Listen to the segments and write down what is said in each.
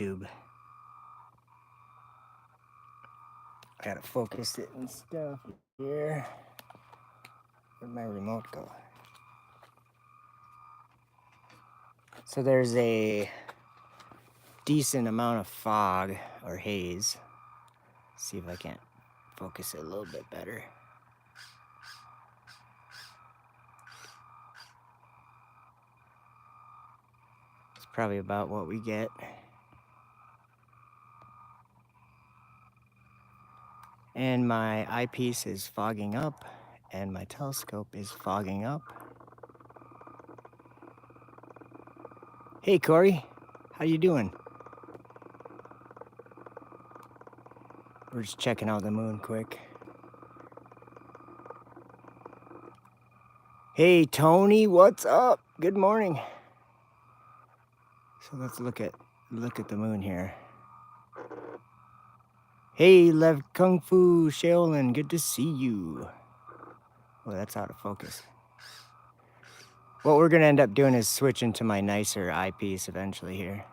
tube. I gotta focus it and stuff here. Where'd my remote go? So there's a decent amount of fog or haze. See if I can't focus it a little bit better. It's probably about what we get. And my eyepiece is fogging up, and my telescope is fogging up. Hey, Corey, how you doing? We're just checking out the moon quick. Hey, Tony, what's up? Good morning. So let's look at the moon here. Hey, Lev Kung Fu Shaolin, good to see you. Oh, that's out of focus. What we're gonna end up doing is switching to my nicer eyepiece eventually here.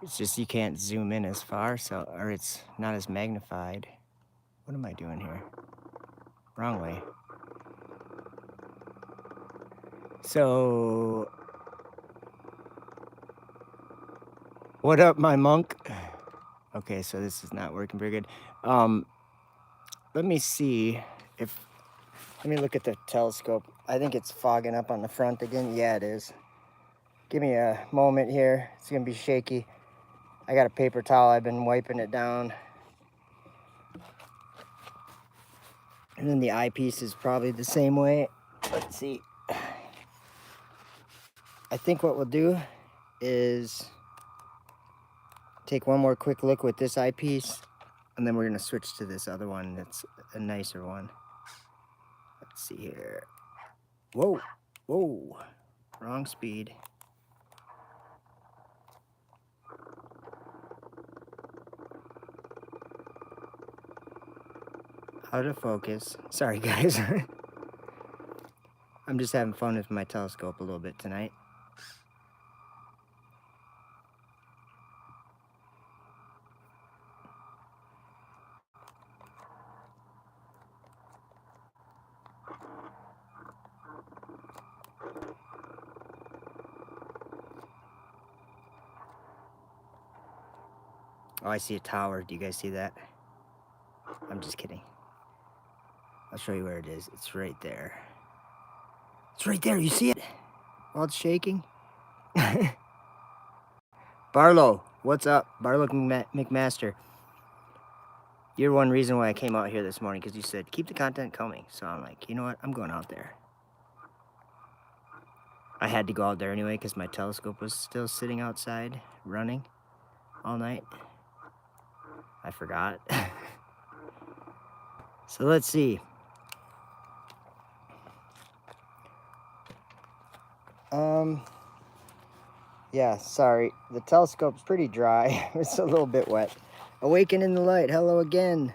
It's just you can't zoom in as far, so or it's not as magnified. What am I doing here? Wrong way. So, what up, my monk? Okay, so this is not working very good. Let me see if, let me look at the telescope. I think it's fogging up on the front again. Yeah, it is. Give me a moment here. It's gonna be shaky. I got a paper towel. I've been wiping it down. And then the eyepiece is probably the same way. Let's see. I think what we'll do is take one more quick look with this eyepiece, and then we're gonna switch to this other one that's a nicer one. Let's see here. Whoa, whoa, wrong speed. Out of focus. Sorry, guys. I'm just having fun with my telescope a little bit tonight. Oh, I see a tower. Do you guys see that? I'm just kidding. I'll show you where it is. It's right there. It's right there. You see it? While it's shaking. Barlow, what's up? Barlow McMaster. You're one reason why I came out here this morning, because you said, keep the content coming. So I'm like, you know what? I'm going out there. I had to go out there anyway, because my telescope was still sitting outside, running all night. I forgot. So let's see. Yeah, sorry. The telescope's pretty dry. It's a little bit wet. Awaken in the light. Hello again.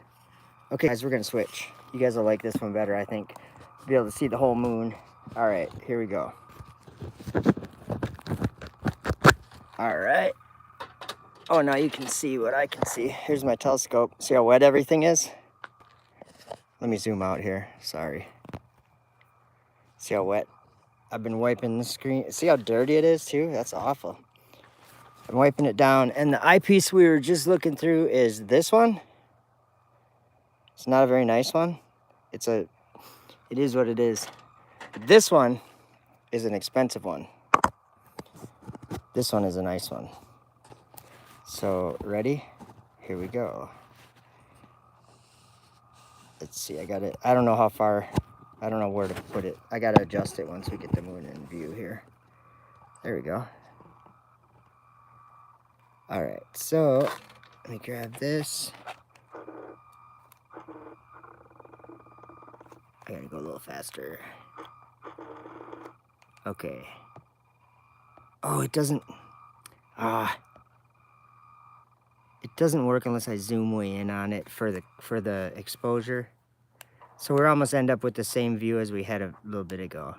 Okay, guys, we're gonna switch. You guys will like this one better, I think. Be able to see the whole moon. All right, here we go. All right. Oh, now you can see what I can see. Here's my telescope. See how wet everything is? Let me zoom out here. Sorry. See how wet? I've been wiping the screen. See how dirty it is too? That's awful. I'm wiping it down. And the eyepiece we were just looking through is this one. It's not a very nice one. It is what it is. This one is an expensive one. This one is a nice one. So, ready? Here we go. Let's see, I got it. I don't know how far, I don't know where to put it. I gotta adjust it once we get the moon in view here. There we go. All right, so let me grab this. I gotta go a little faster. Okay. Oh, it doesn't, it doesn't work unless I zoom way in on it for the exposure. So we're almost end up with the same view as we had a little bit ago.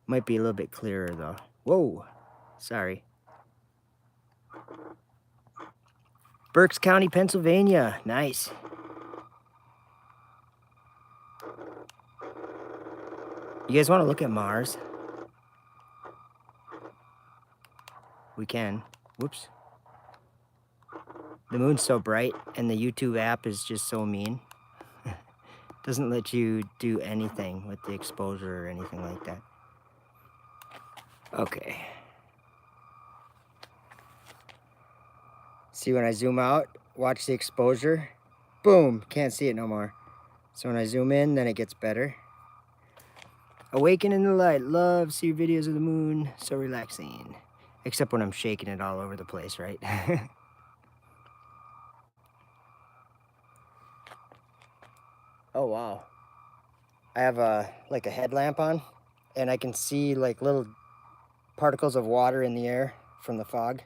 Might be a little bit clearer though. Whoa, Sorry. Berks County, Pennsylvania. Nice. You guys want to look at Mars? We can. Whoops. The moon's so bright and the YouTube app is just so mean. Doesn't let you do anything with the exposure or anything like that. Okay. See, when I zoom out, watch the exposure. Boom, can't see it no more. So when I zoom in, then it gets better. Awaken in the light. Love, see your videos of the moon. So relaxing. Except when I'm shaking it all over the place, right? Oh, wow. I have like a headlamp on, and I can see like little particles of water in the air from the fog.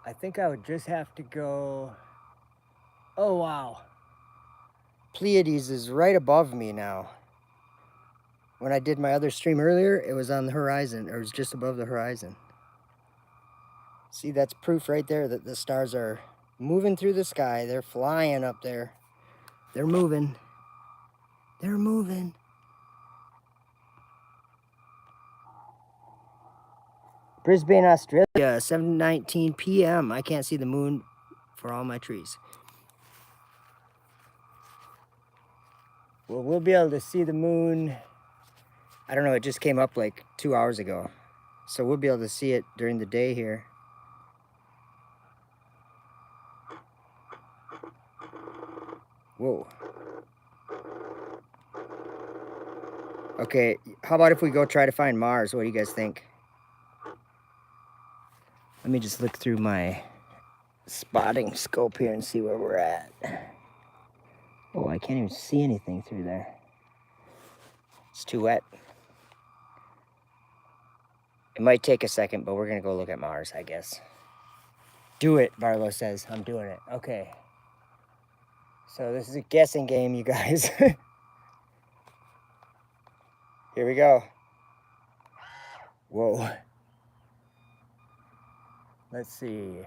I think I would just have to go... Oh, wow. Pleiades is right above me now. When I did my other stream earlier, it was on the horizon, or it was just above the horizon. See, that's proof right there that the stars are moving through the sky. They're flying up there. They're moving. They're moving. Brisbane, Australia, 7:19 p.m. I can't see the moon for all my trees. Well, we'll be able to see the moon. I don't know, it just came up like 2 hours ago. So we'll be able to see it during the day here. Whoa. Okay, how about if we go try to find Mars? What do you guys think? Let me just look through my spotting scope here and see where we're at. Oh, I can't even see anything through there. It's too wet. It might take a second, but we're gonna go look at Mars, I guess. Do it, Barlow says. I'm doing it. Okay. So this is a guessing game, you guys. Here we go. Whoa. Let's see.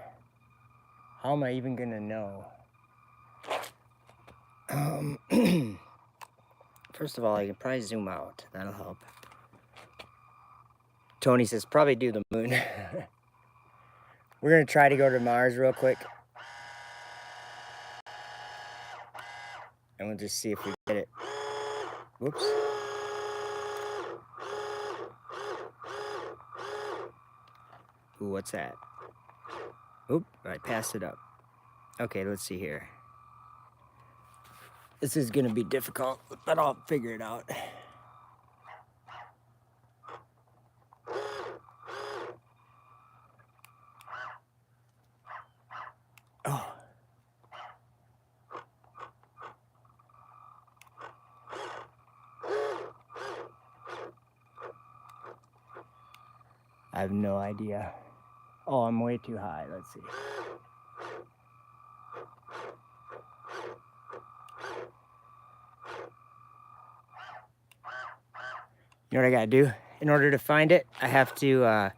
How am I even gonna know? First of all, I can probably zoom out. That'll help. Tony says, probably do the moon. We're gonna try to go to Mars real quick. And we'll just see if we get it. Whoops. Ooh, what's that? Oop, I passed it up. Okay, let's see here. This is gonna be difficult, but I'll figure it out. Oh. I have no idea. Oh, I'm way too high. Let's see. You know what I gotta do? In order to find it, I have to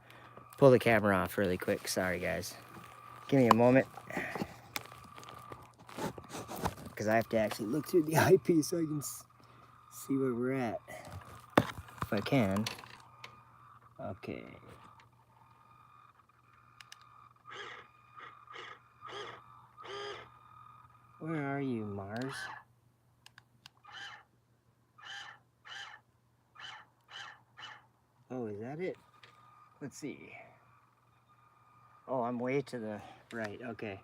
pull the camera off really quick. Sorry, guys. Give me a moment. Because I have to actually look through the eyepiece so I can see where we're at. If I can. Okay. Where are you, Mars? Oh, is that it? Let's see. Oh, I'm way to the right. Okay.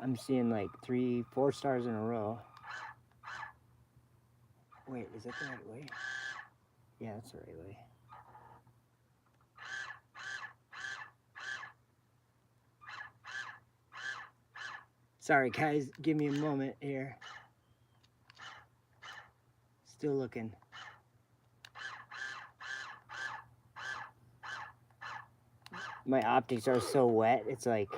I'm seeing like 3, 4 stars in a row. Wait, is that the right way? Yeah, that's the right way. Sorry, guys. Give me a moment here. Still looking. My optics are so wet, it's like,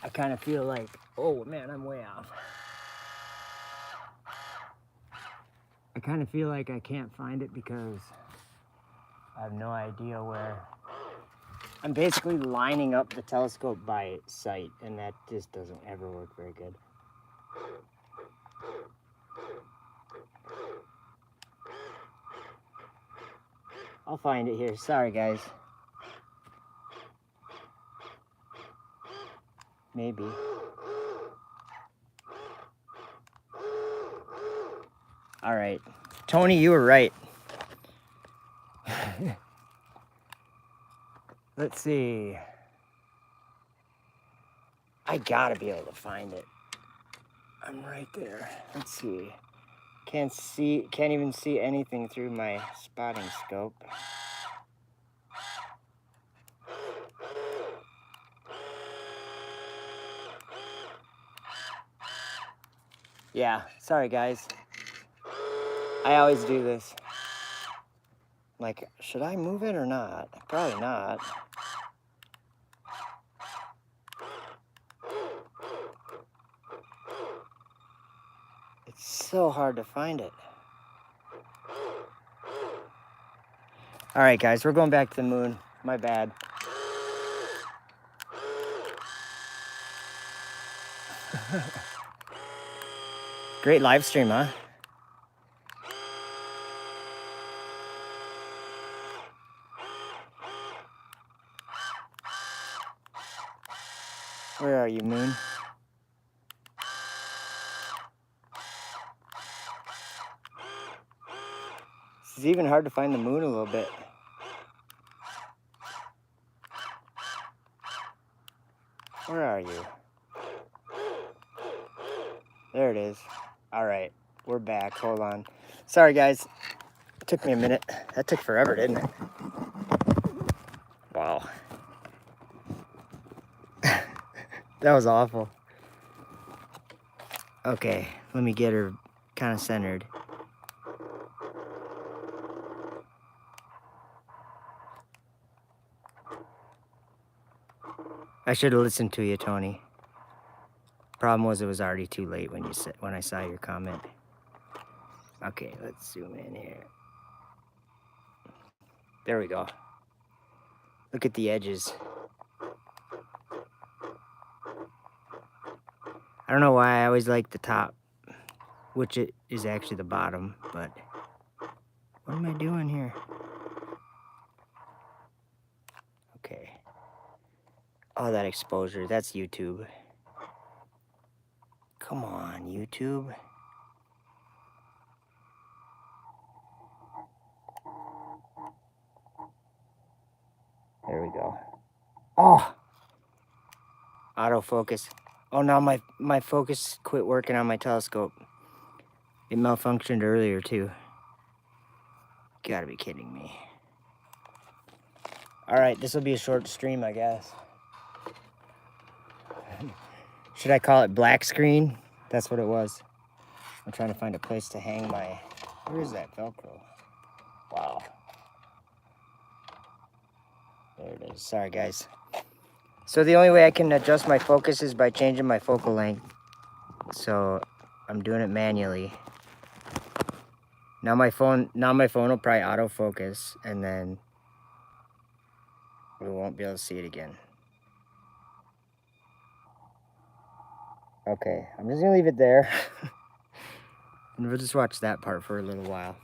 I kind of feel like, oh man, I'm way off. I kind of feel like I can't find it because I have no idea where. I'm basically lining up the telescope by sight, and that just doesn't ever work very good. I'll find it here. Sorry, guys. Maybe. All right. Tony, you were right. Let's see. I gotta be able to find it. I'm right there. Let's see. Can't even see anything through my spotting scope. Yeah, sorry guys. I always do this. Like, should I move it or not? Probably not. It's so hard to find it. All right, guys, we're going back to the moon. My bad. Great live stream, huh? Where are you, moon? It's even hard to find the moon a little bit. Where are you? There it is. All right, we're back. Hold on. Sorry, guys. It took me a minute. That took forever, didn't it? Wow. That was awful. Okay, let me get her kind of centered. I should have listened to you, Tony. Problem was, it was already too late when I saw your comment. Okay, let's zoom in here. There we go. Look at the edges. I don't know why I always like the top, which it is actually the bottom, but what am I doing here? Okay. Oh, that exposure, that's YouTube. Come on, YouTube. There we go. Oh! Autofocus. Oh, now my focus quit working on my telescope. It malfunctioned earlier, too. Gotta be kidding me. All right, this will be a short stream, I guess. Should I call it black screen? That's what it was. I'm trying to find a place to hang my... Where is that Velcro? Wow. There it is. Sorry, guys. So the only way I can adjust my focus is by changing my focal length. So I'm doing it manually. Now my phone will probably autofocus, and then we won't be able to see it again. Okay, I'm just gonna leave it there. And we'll just watch that part for a little while.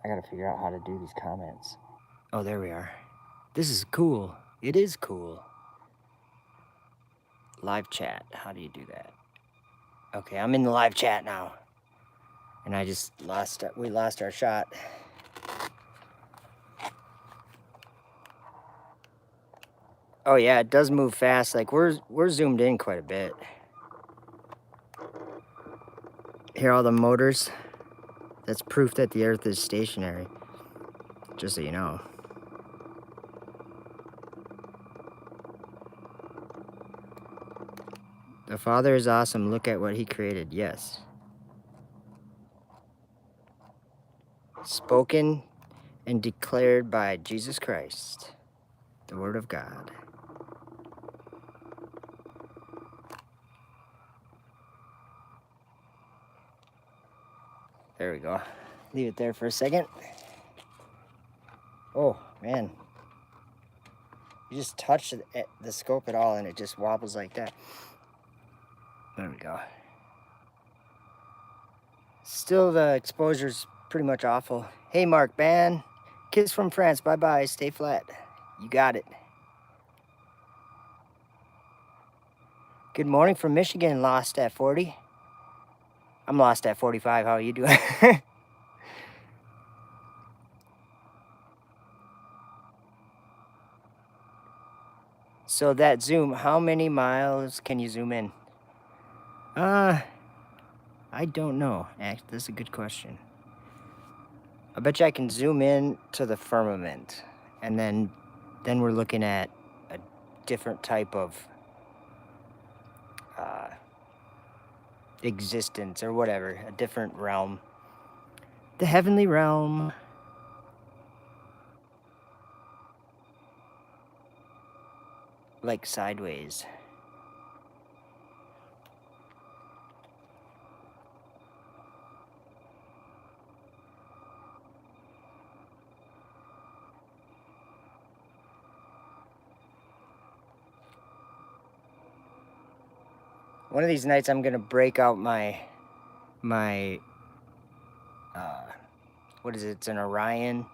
I gotta figure out how to do these comments. Oh, there we are. This is cool. It is cool. Live chat. How do you do that? Okay, I'm in the live chat now. And I just we lost our shot. Oh yeah, it does move fast. Like we're zoomed in quite a bit. Hear all the motors? That's proof that the Earth is stationary. Just so you know. The Father is awesome. Look at what he created. Yes. spoken and declared by Jesus Christ, the Word of God. There we go. Leave it there for a second. Oh, man. You just touch the scope at all and it just wobbles like that. There we go. Still, the exposure's pretty much awful. Hey, Mark Ban. Kiss from France. Bye-bye. Stay flat. You got it. Good morning from Michigan. Lost at 40. I'm lost at 45. How are you doing? So that zoom, how many miles can you zoom in? I don't know. That's a good question. I bet you I can zoom in to the firmament, and then we're looking at a different type of existence or whatever, a different realm. The heavenly realm. Like sideways. One of these nights I'm gonna break out my what is it? It's an Orion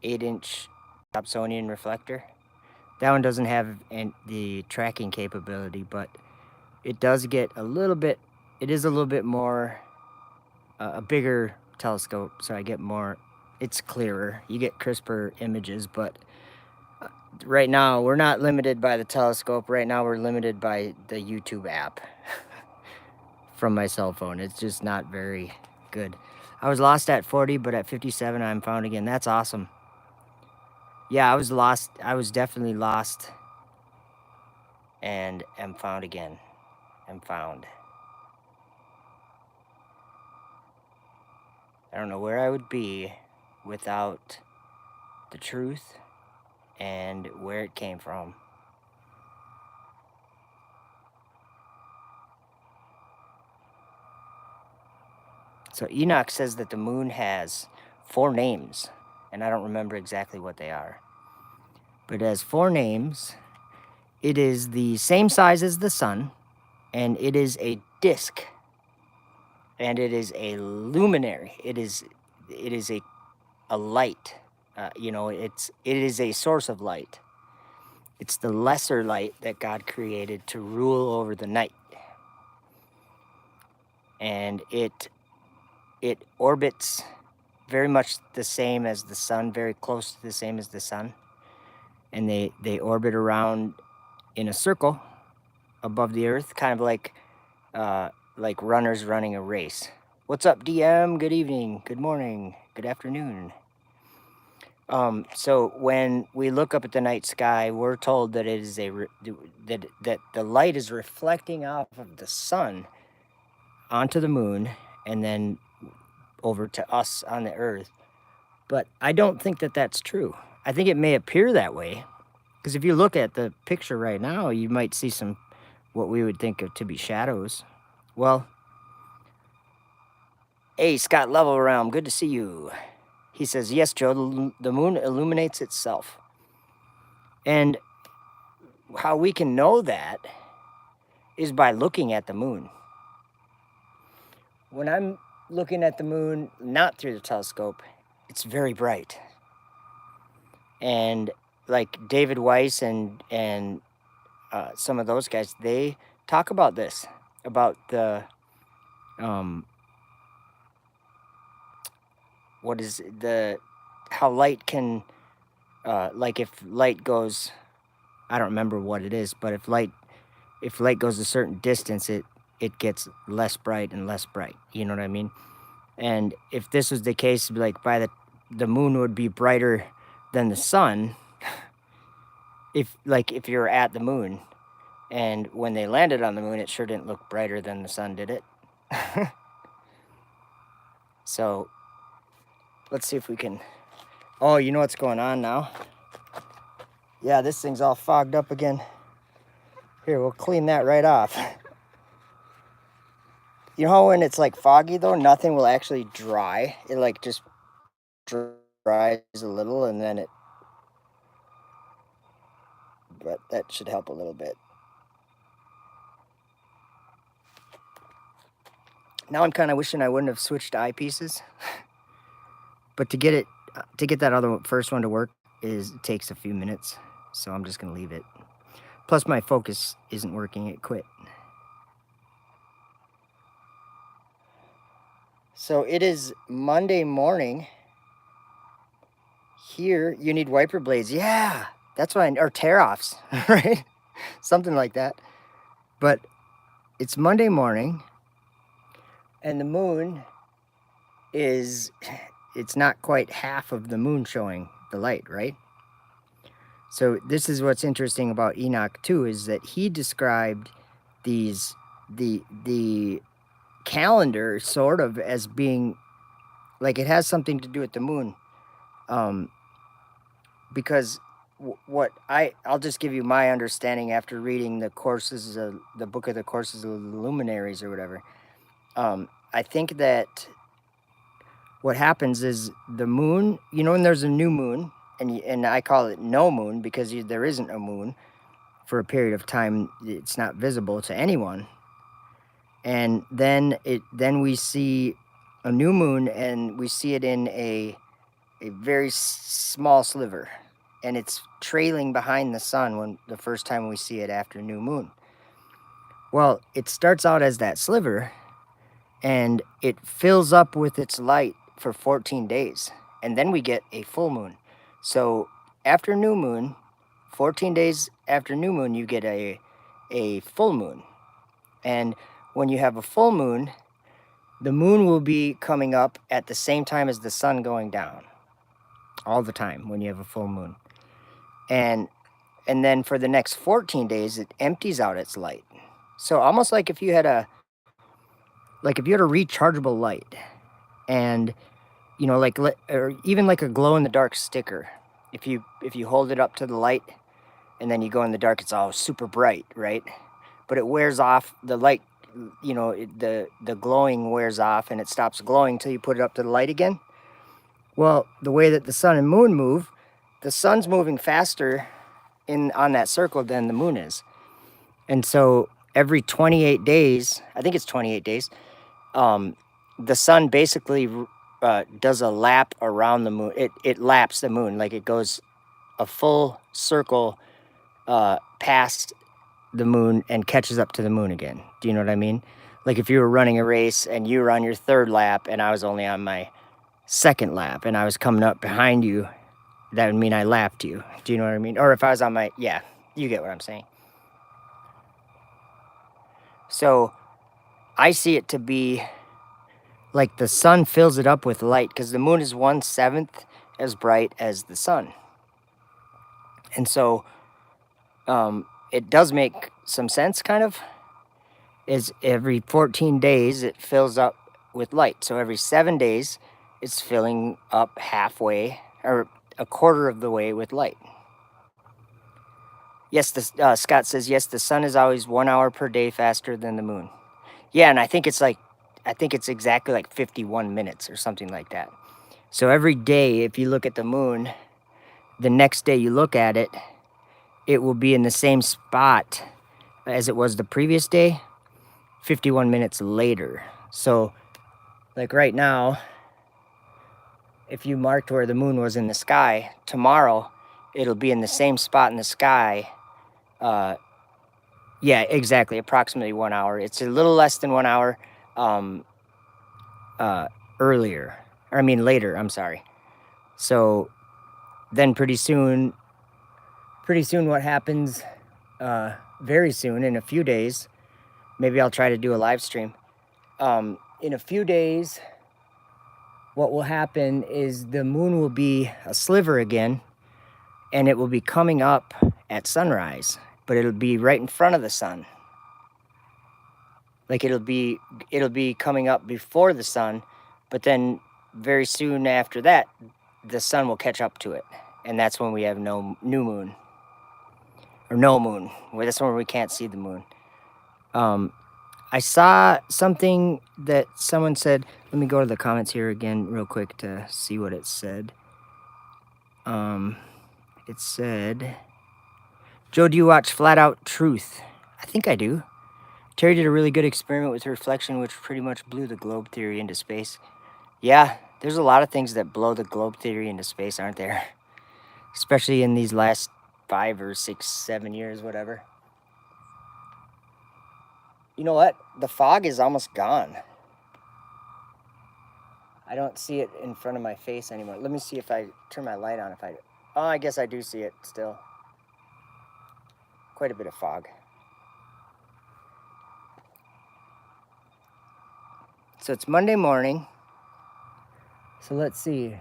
8-inch Dobsonian reflector. That one doesn't have the tracking capability, but it does get a little bit, it is a little bit more, a bigger telescope, so I get more, it's clearer. You get crisper images, but right now we're not limited by the telescope. Right now we're limited by the YouTube app from my cell phone. It's just not very good. I was lost at 40, but at 57 I'm found again. That's awesome. Yeah, I was lost. I was definitely lost and am found again. Am found. I don't know where I would be without the truth and where it came from. So Enoch says that the moon has 4 names, and I don't remember exactly what they are. But it has 4 names. It is the same size as the sun, and it is a disk, and it is a luminary. It is a light. It is a source of light. It's the lesser light that God created to rule over the night. And it orbits very much the same as the sun, very close to the same as the sun. And they orbit around in a circle above the earth, kind of like runners running a race. What's up, DM? Good evening, good morning, good afternoon. So when we look up at the night sky, we're told that it is that the light is reflecting off of the sun onto the moon and then over to us on the earth. But I don't think that that's true. I think it may appear that way, because if you look at the picture right now, you might see some what we would think of to be shadows. Well, hey, Scott Level Realm, good to see you. He says, yes, Joe, the moon illuminates itself. And how we can know that is by looking at the moon. When I'm looking at the moon, not through the telescope, it's very bright. And like David Weiss and some of those guys, they talk about this, about the, how light can, like if light goes, I don't remember what it is, but if light goes a certain distance, it gets less bright and less bright. You know what I mean? And if this was the case, like by the moon would be brighter than the sun, if you're at the moon, and when they landed on the moon, it sure didn't look brighter than the sun, did it? So let's see if we can. Oh, you know what's going on now? Yeah, this thing's all fogged up again. Here, we'll clean that right off. You know how when it's like foggy though, nothing will actually dry. It like just dries a little and then it, but that should help a little bit. Now I'm kind of wishing I wouldn't have switched to eyepieces, but to get that other first one to work it takes a few minutes, so I'm just gonna leave it. Plus my focus isn't working, it quit. So it is Monday morning. Here, you need wiper blades. Yeah, that's why, or tear-offs, right? Something like that. But it's Monday morning, and the moon it's not quite half of the moon showing the light, right? So this is what's interesting about Enoch too, is that he described the calendar sort of as being like it has something to do with the moon, because I'll just give you my understanding after reading the courses, the book of the Courses of the Luminaries or whatever. I think that what happens is the moon, you know, when there's a new moon, and I call it no moon because there isn't a moon for a period of time. It's not visible to anyone. And then we see a new moon, and we see it in a very small sliver, and it's trailing behind the sun when the first time we see it after new moon. Well, it starts out as that sliver, and it fills up with its light for 14 days, and then we get a full moon. So after new moon, 14 days after new moon, you get a full moon. And when you have a full moon, the moon will be coming up at the same time as the sun going down, all the time when you have a full moon. And then for the next 14 days, it empties out its light. So almost like if you had a rechargeable light, and you know, or even like a glow in the dark sticker. If you hold it up to the light and then you go in the dark, it's all super bright, right? But it wears off, the light, you know, the glowing wears off and it stops glowing until you put it up to the light again. Well, the way that the sun and moon move, the sun's moving faster on that circle than the moon is. And so every 28 days, I think it's 28 days, the sun basically does a lap around the moon. It laps the moon, like it goes a full circle past the moon and catches up to the moon again. Do you know what I mean? Like if you were running a race and you were on your third lap and I was only on my second lap and I was coming up behind you, that would mean I lapped you. Do you know what I mean? Or if I was on my, yeah, you get what I'm saying. So I see it to be like the sun fills it up with light, because the moon is 1/7 as bright as the sun. And so it does make some sense, kind of, is every 14 days it fills up with light. So every 7 days it's filling up halfway or a quarter of the way with light. Yes, Scott says, yes, the sun is always 1 hour per day faster than the moon. Yeah, and I think it's exactly like 51 minutes or something like that. So every day, if you look at the moon, the next day you look at it, it will be in the same spot as it was the previous day, 51 minutes later. So like right now, if you marked where the moon was in the sky, tomorrow it'll be in the same spot in the sky. Yeah, exactly, approximately 1 hour. It's a little less than 1 hour later, I'm sorry. So then pretty soon what happens, very soon, in a few days, maybe I'll try to do a live stream. In a few days, what will happen is the moon will be a sliver again, and it will be coming up at sunrise, but it'll be right in front of the sun. Like it'll be coming up before the sun, but then very soon after that, the sun will catch up to it. And that's when we have no new moon. Or no moon. Well, that's when we can't see the moon. I saw something that someone said. Let me go to the comments here again real quick to see what it said. It said, Joe, do you watch Flat Out Truth? I think I do. Terry did a really good experiment with reflection, which pretty much blew the globe theory into space. Yeah, there's a lot of things that blow the globe theory into space, aren't there? Especially in these last 5 or 6, 7 years, whatever. You know what? The fog is almost gone. I don't see it in front of my face anymore. Let me see if I turn my light on. Oh, I guess I do see it still. Quite a bit of fog. So it's Monday morning. So let's see.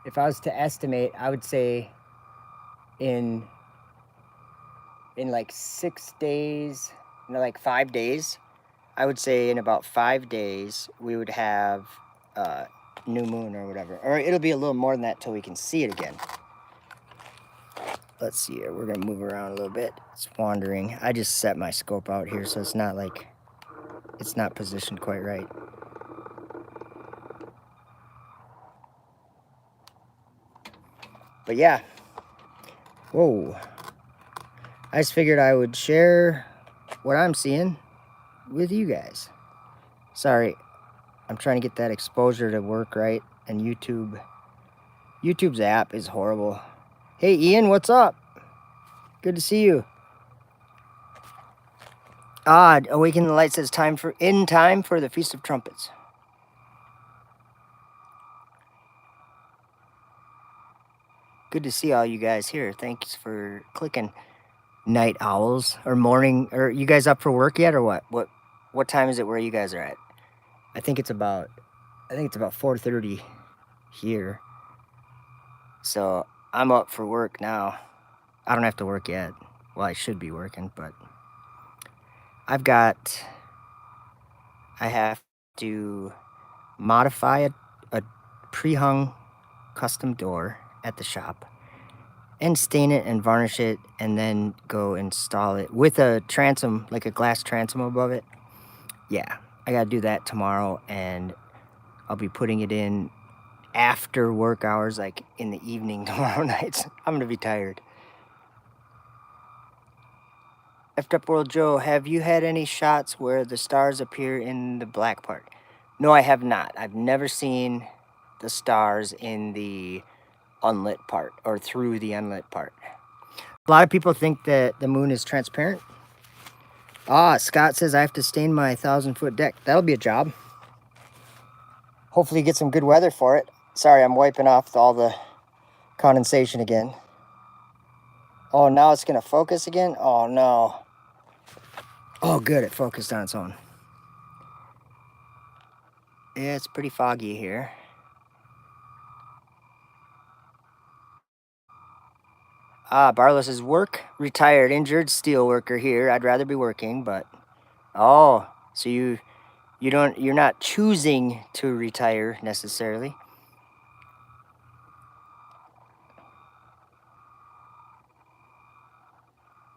If I was to estimate, I would say in like 6 days, like 5 days, I would say in about 5 days, we would have new moon or whatever. Or it'll be a little more than that till we can see it again. Let's see here. We're going to move around a little bit. It's wandering. I just set my scope out here, so it's not like, it's not positioned quite right. But yeah. Whoa. I just figured I would share what I'm seeing with you guys. Sorry. I'm trying to get that exposure to work right. And YouTube's app is horrible. Hey, Ian, what's up? Good to see you. Awaken the Light says in time for the Feast of Trumpets. Good to see all you guys here. Thanks for clicking. Night owls or morning, or you guys up for work yet or what? What time is it where you guys are at? I think it's about 4:30 here. So I'm up for work now. I don't have to work yet. Well, I should be working, but I have to modify a pre-hung custom door at the shop and stain it and varnish it and then go install it with a transom, like a glass transom above it. Yeah, I gotta do that tomorrow, and I'll be putting it in after work hours, like in the evening tomorrow night. I'm gonna be tired. Effed Up World Joe, have you had any shots where the stars appear in the black part? No, I have not. I've never seen the stars in the unlit part or through the unlit part. A lot of people think that the moon is transparent. Scott says I have to stain my 1,000-foot deck. That'll be a job. Hopefully get some good weather for it. Sorry, I'm wiping off all the condensation again. Oh, now it's gonna focus again? Oh no. Oh good, it focused on its own. Yeah, it's pretty foggy here. Barlow says work, retired, injured steel worker here. I'd rather be working, but so you're not choosing to retire necessarily.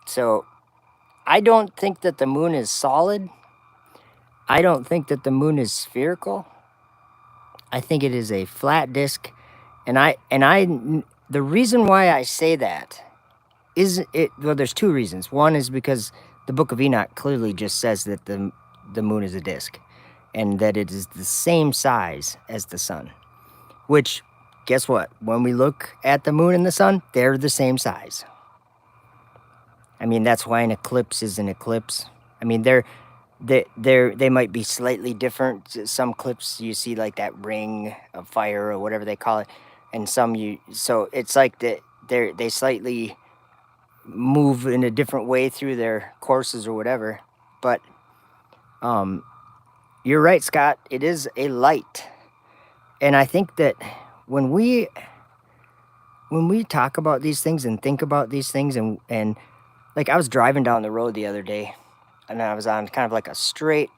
So I don't think that the moon is solid. I don't think that the moon is spherical. I think it is a flat disk. The reason why I say that is there's two reasons. One is because the Book of Enoch clearly just says that the moon is a disk and that it is the same size as the sun, which guess what? When we look at the moon and the sun, they're the same size. I mean, that's why an eclipse is an eclipse. I mean, they might be slightly different. Some clips you see like that ring of fire or whatever they call it, and so it's like they slightly move in a different way through their courses or whatever. But you're right, Scott. It is a light, and I think that when we talk about these things and think about these things and like I was driving down the road the other day, and I was on kind of like a straight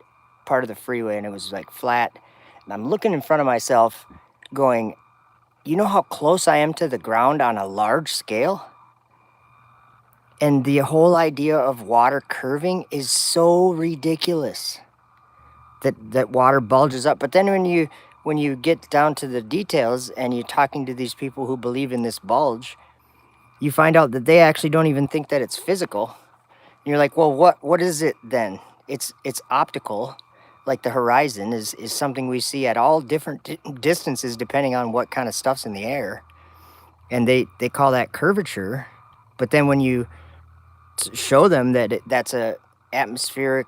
part of the freeway, and it was like flat, and I'm looking in front of myself going, you know how close I am to the ground on a large scale? And the whole idea of water curving is so ridiculous that water bulges up. But then when you get down to the details and you're talking to these people who believe in this bulge, you find out that they actually don't even think that it's physical. And you're like, well, what is it then? It's optical. Like the horizon is something we see at all different distances depending on what kind of stuff's in the air. And they call that curvature. But then when you show them that that's a atmospheric,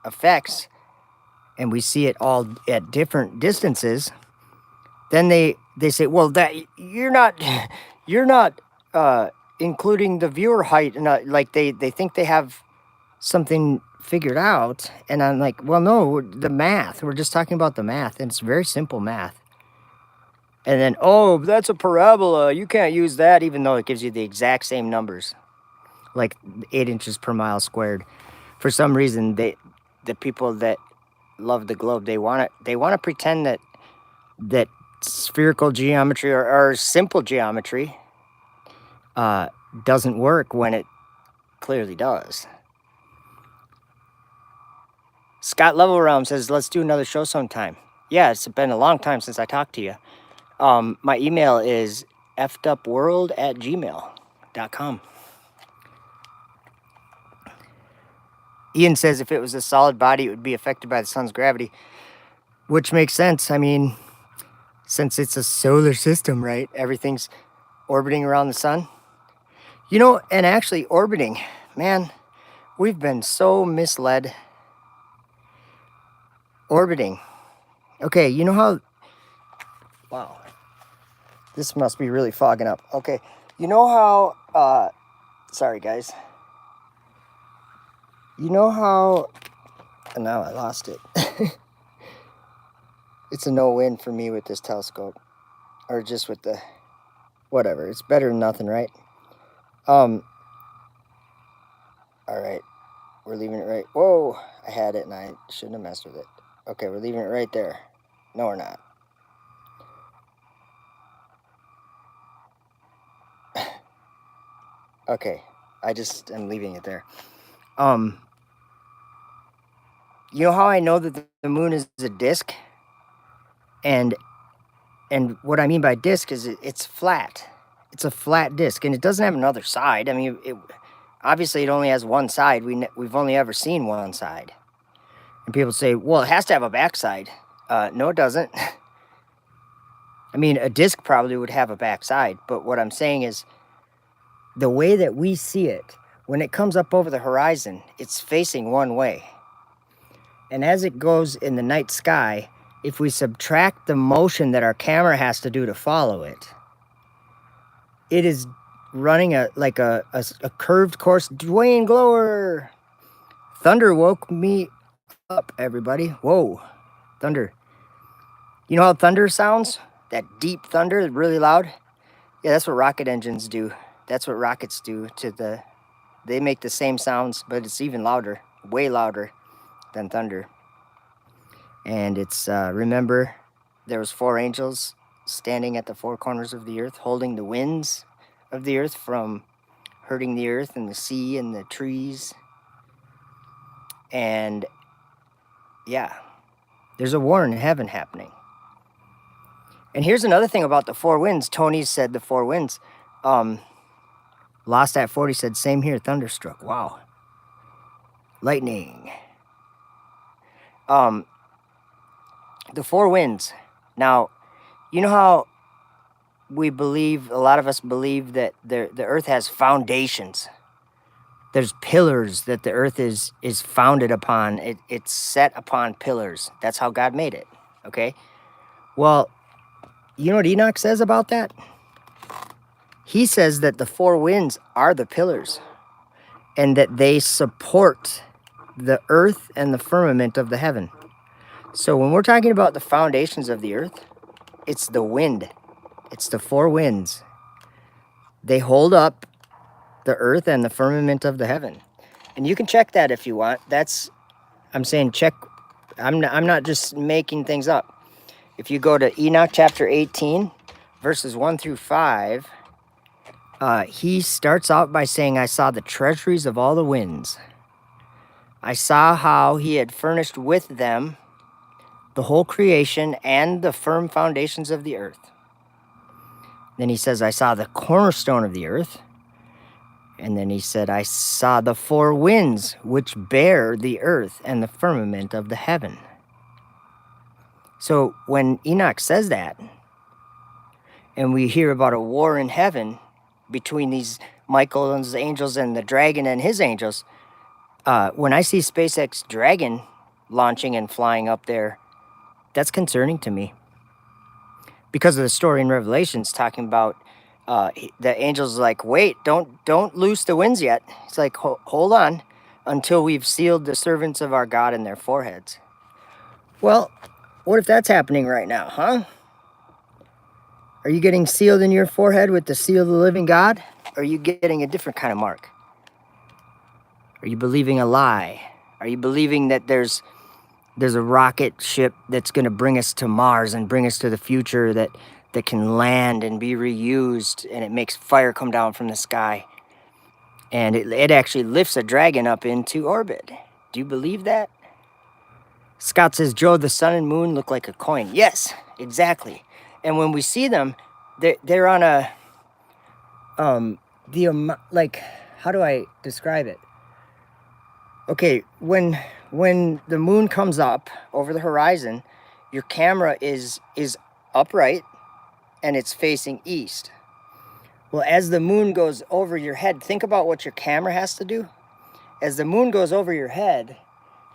effects, and we see it all at different distances, then they say, well, that you're not including the viewer height, and like they think they have something figured out. And I'm like, well, no, the math, we're just talking about the math, and it's very simple math. And then, oh, that's a parabola, you can't use that, even though it gives you the exact same numbers, like 8 inches per mile squared. For some reason, the people that love the globe, they want to pretend that spherical geometry or simple geometry doesn't work when it clearly does. Scott Level Realm says, let's do another show sometime. Yeah, it's been a long time since I talked to you. My email is fedupworld@gmail.com. Ian says if it was a solid body, it would be affected by the sun's gravity, which makes sense. I mean, since it's a solar system, right? Everything's orbiting around the sun. You know, and actually orbiting, man, we've been so misled. Orbiting. Okay, you know how... Wow. This must be really fogging up. Okay, you know how... sorry, guys. You know how... And now I lost it. It's a no-win for me with this telescope. Or just with the... Whatever, it's better than nothing, right? Alright. We're leaving it right... Whoa! I had it and I shouldn't have messed with it. Okay, we're leaving it right there. No, we're not. Okay, I just am leaving it there. You know how I know that the moon is a disk? And what I mean by disk is it's flat. It's a flat disk, and it doesn't have another side. I mean, obviously it only has one side. We've only ever seen one side. And people say, well, it has to have a backside. No, it doesn't. I mean, a disc probably would have a backside, but what I'm saying is the way that we see it, when it comes up over the horizon, it's facing one way. And as it goes in the night sky, if we subtract the motion that our camera has to do to follow it, it is running a curved course. Dwayne Glower! Thunder woke me up, everybody. Whoa, thunder. You know how thunder sounds? That deep thunder, really loud? Yeah, that's what rocket engines do. That's what rockets do they make the same sounds, but it's even louder, way louder than thunder. And it's, remember, there was 4 angels standing at the 4 corners of the earth, holding the winds of the earth from hurting the earth and the sea and the trees. And yeah, there's a war in heaven happening. And here's another thing about the 4 winds. Tony said the 4 winds. Lost at 40 said, same here, thunderstruck. Wow. Lightning. The 4 winds. Now, you know how we believe, a lot of us believe that the earth has foundations. There's pillars that the earth is founded upon. It's set upon pillars. That's how God made it, okay? Well, you know what Enoch says about that? He says that the 4 winds are the pillars and that they support the earth and the firmament of the heaven. So when we're talking about the foundations of the earth, it's the wind. It's the 4 winds. They hold up the earth and the firmament of the heaven. And you can check that if you want. I'm saying check. I'm not just making things up. If you go to Enoch chapter 18, verses 1 through 5, he starts out by saying, I saw the treasuries of all the winds. I saw how he had furnished with them the whole creation and the firm foundations of the earth. Then he says, I saw the cornerstone of the earth. And then he said, I saw the four winds which bear the earth and the firmament of the heaven. So when Enoch says that, and we hear about a war in heaven between these Michael and his angels and the dragon and his angels, when I see SpaceX Dragon launching and flying up there, that's concerning to me. Because of the story in Revelations talking about the angels like, wait, don't loose the winds yet. It's like, hold on until we've sealed the servants of our God in their foreheads. Well, what if that's happening right now, huh? Are you getting sealed in your forehead with the seal of the living God? Or are you getting a different kind of mark? Are you believing a lie? Are you believing that there's a rocket ship that's going to bring us to Mars and bring us to the future that can land and be reused, and it makes fire come down from the sky, and it actually lifts a dragon up into orbit? Do you believe that? Scott says, Joe, the sun and moon look like a coin. Yes, exactly. And when we see them, they're on a like, how do I describe it? Okay, when the moon comes up over the horizon, your camera is upright and it's facing east. Well, as the moon goes over your head, think about what your camera has to do. As the moon goes over your head,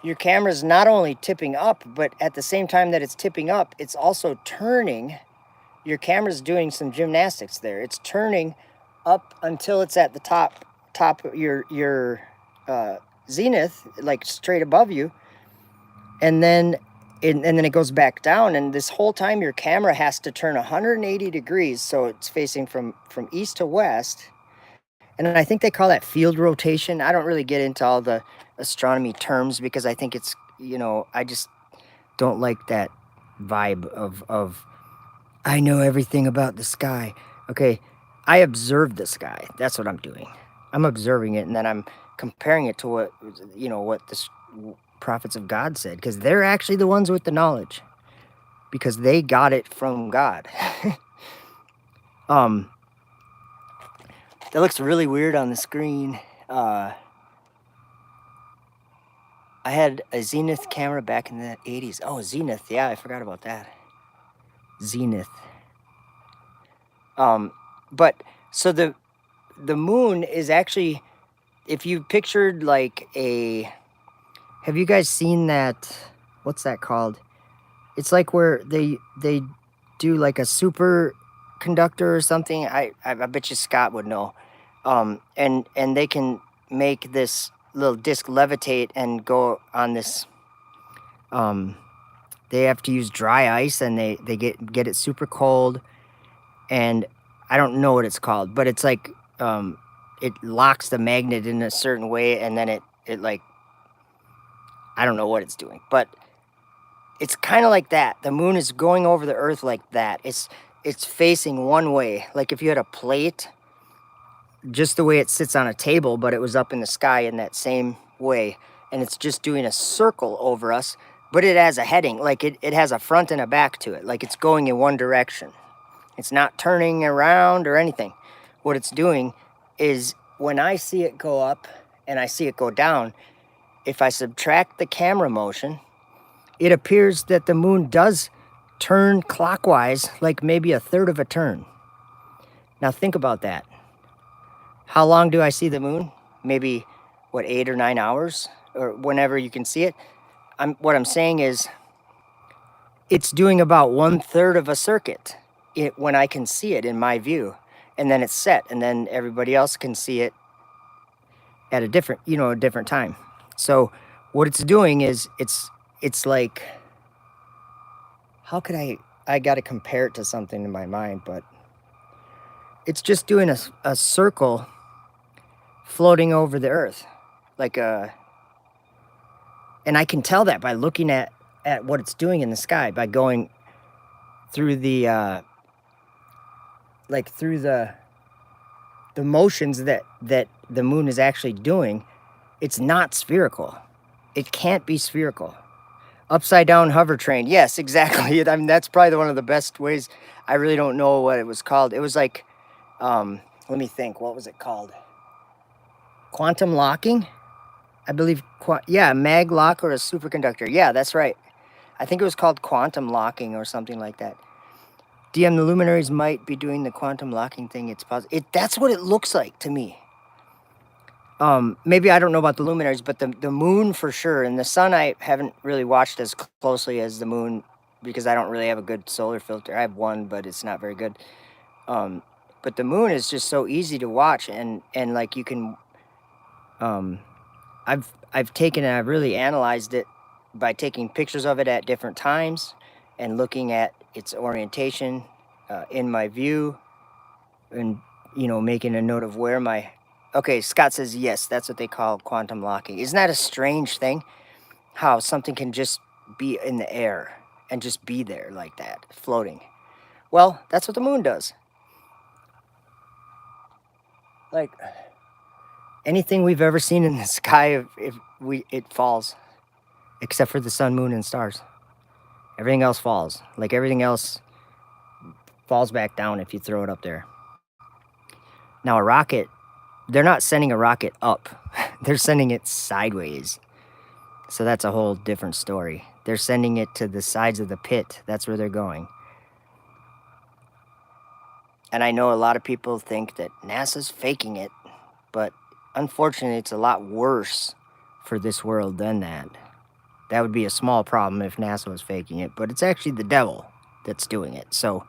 your camera's not only tipping up, but at the same time that it's tipping up, it's also turning. Your camera's doing some gymnastics there. It's turning up until it's at the top of your zenith, like straight above you, and then it goes back down, and this whole time your camera has to turn 180 degrees, so it's facing from east to west. And I think they call that field rotation. I don't really get into all the astronomy terms because I think it's, I just don't like that vibe of I know everything about the sky. Okay, I observe the sky. That's what I'm doing. I'm observing it, and then I'm comparing it to what the prophets of God said, because they're actually the ones with the knowledge, because they got it from God. That looks really weird on the screen. I had a Zenith camera back in the 80s. Oh, Zenith. Yeah, I forgot about that. Zenith. But so the moon is actually, if you pictured like have you guys seen that, what's that called? It's like where they do like a superconductor or something. I bet you Scott would know. And they can make this little disc levitate and go on this, they have to use dry ice, and they get it super cold, and I don't know what it's called, but it's like, it locks the magnet in a certain way, and then it like, I don't know what it's doing, but it's kind of like that. The moon is going over the earth like that. It's facing one way. Like if you had a plate, just the way it sits on a table, but it was up in the sky in that same way. And it's just doing a circle over us, but it has a heading. Like it has a front and a back to it. Like it's going in one direction. It's not turning around or anything. What it's doing is, when I see it go up and I see it go down, if I subtract the camera motion, it appears that the moon does turn clockwise, like maybe a third of a turn. Now think about that. How long do I see the moon? Maybe, 8 or 9 hours? Or whenever you can see it. What I'm saying is, it's doing about 1/3 of a circuit when I can see it in my view. And then it's set, and then everybody else can see it at a different time. So what it's doing is, it's like, how could I got to compare it to something in my mind, but it's just doing a circle floating over the earth, like and I can tell that by looking at what it's doing in the sky, by going through the like through the motions that the moon is actually doing, it's not spherical. It can't be spherical. Upside down hover train. Yes, exactly. I mean, that's probably one of the best ways. I really don't know what it was called. It was like, let me think. What was it called? Quantum locking, I believe. Yeah, mag lock or a superconductor. Yeah, that's right. I think it was called quantum locking or something like that. DM, the luminaries might be doing the quantum locking thing. It's possible. That's what it looks like to me. Maybe I don't know about the luminaries, but the moon for sure, and the sun I haven't really watched as closely as the moon because I don't really have a good solar filter. I have one, but it's not very good. But the moon is just so easy to watch, and like you can, I've taken and I've really analyzed it by taking pictures of it at different times and looking at its orientation in my view, and making a note of where my. Okay, Scott says yes, that's what they call quantum locking. Isn't that a strange thing? How something can just be in the air and just be there like that, floating. Well, that's what the moon does. Like anything we've ever seen in the sky, it falls, except for the sun, moon, and stars. Everything else falls. Like everything else falls back down if you throw it up there. Now a rocket, they're not sending a rocket up. They're sending it sideways. So that's a whole different story. They're sending it to the sides of the pit. That's where they're going. And I know a lot of people think that NASA's faking it, but unfortunately, it's a lot worse for this world than that. That would be a small problem if NASA was faking it, but it's actually the devil that's doing it. So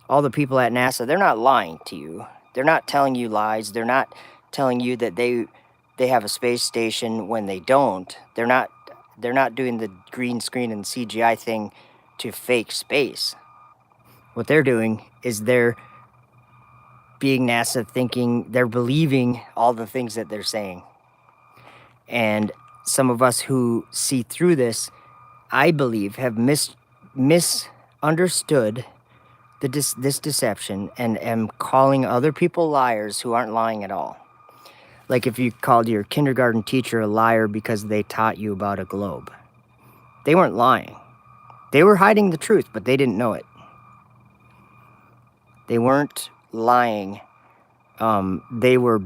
all the people at NASA, they're not lying to you. They're not telling you lies. They're not telling you that they have a space station when they don't. They're not doing the green screen and CGI thing to fake space. What they're doing is they're being NASA, thinking they're believing all the things that they're saying. And some of us who see through this, I believe, have misunderstood this deception and am calling other people liars who aren't lying at all. Like if you called your kindergarten teacher a liar because they taught you about a globe. They weren't lying. They were hiding the truth, but they didn't know it. They weren't lying. They were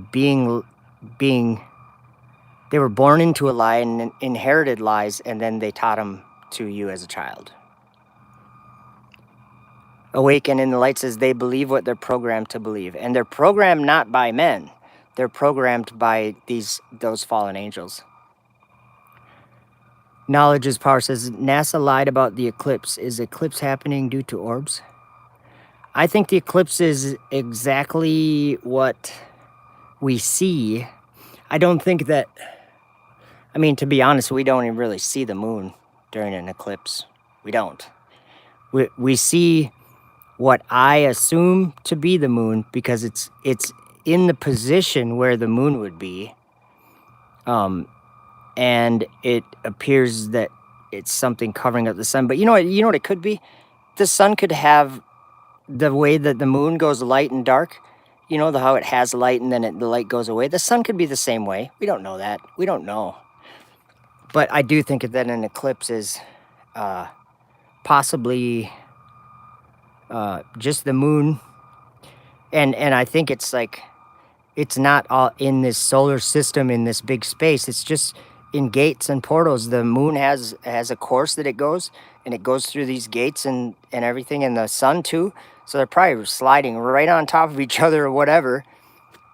they were born into a lie and inherited lies, and then they taught them to you as a child. Awaken in the light says they believe what they're programmed to believe, and they're programmed not by men. They're programmed by those fallen angels. Knowledge is power says NASA lied about the eclipse. Is eclipse happening due to orbs? I think the eclipse is exactly what we see. I don't think that, I mean, to be honest, we don't even really see the moon during an eclipse. We don't. We see what I assume to be the moon because it's in the position where the moon would be. And it appears that it's something covering up the sun. But you know what it could be? The sun could have the way that the moon goes light and dark. You know, how it has light and then the light goes away. The sun could be the same way. We don't know that. We don't know. But I do think that an eclipse is possibly just the moon. And I think it's like, it's not all in this solar system, in this big space. It's just in gates and portals. The moon has a course that it goes, and it goes through these gates and everything, and the sun too. So they're probably sliding right on top of each other or whatever.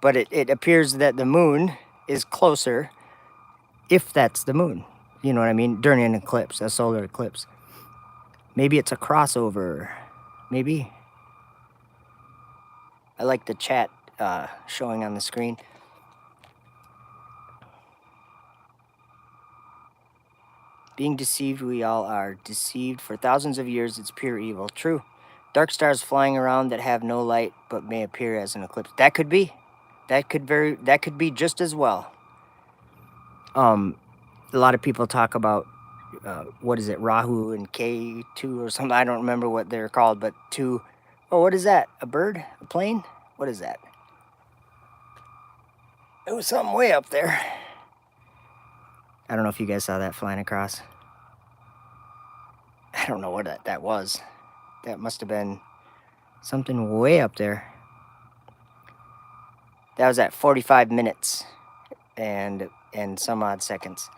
But it appears that the moon is closer, if that's the moon. You know what I mean? During an eclipse, a solar eclipse. Maybe it's a crossover. Maybe. I like the chat showing on the screen. Being deceived, we all are. Deceived for thousands of years, it's pure evil. True. Dark stars flying around that have no light but may appear as an eclipse. That could be. That could be just as well. A lot of people talk about what is it, Rahu and K2 or something. I don't remember what they're called, but two. Oh, what is that? A bird? A plane? What is that? It was something way up there. I don't know if you guys saw that flying across. I don't know what that was. That must have been something way up there. That was at 45 minutes and some odd seconds.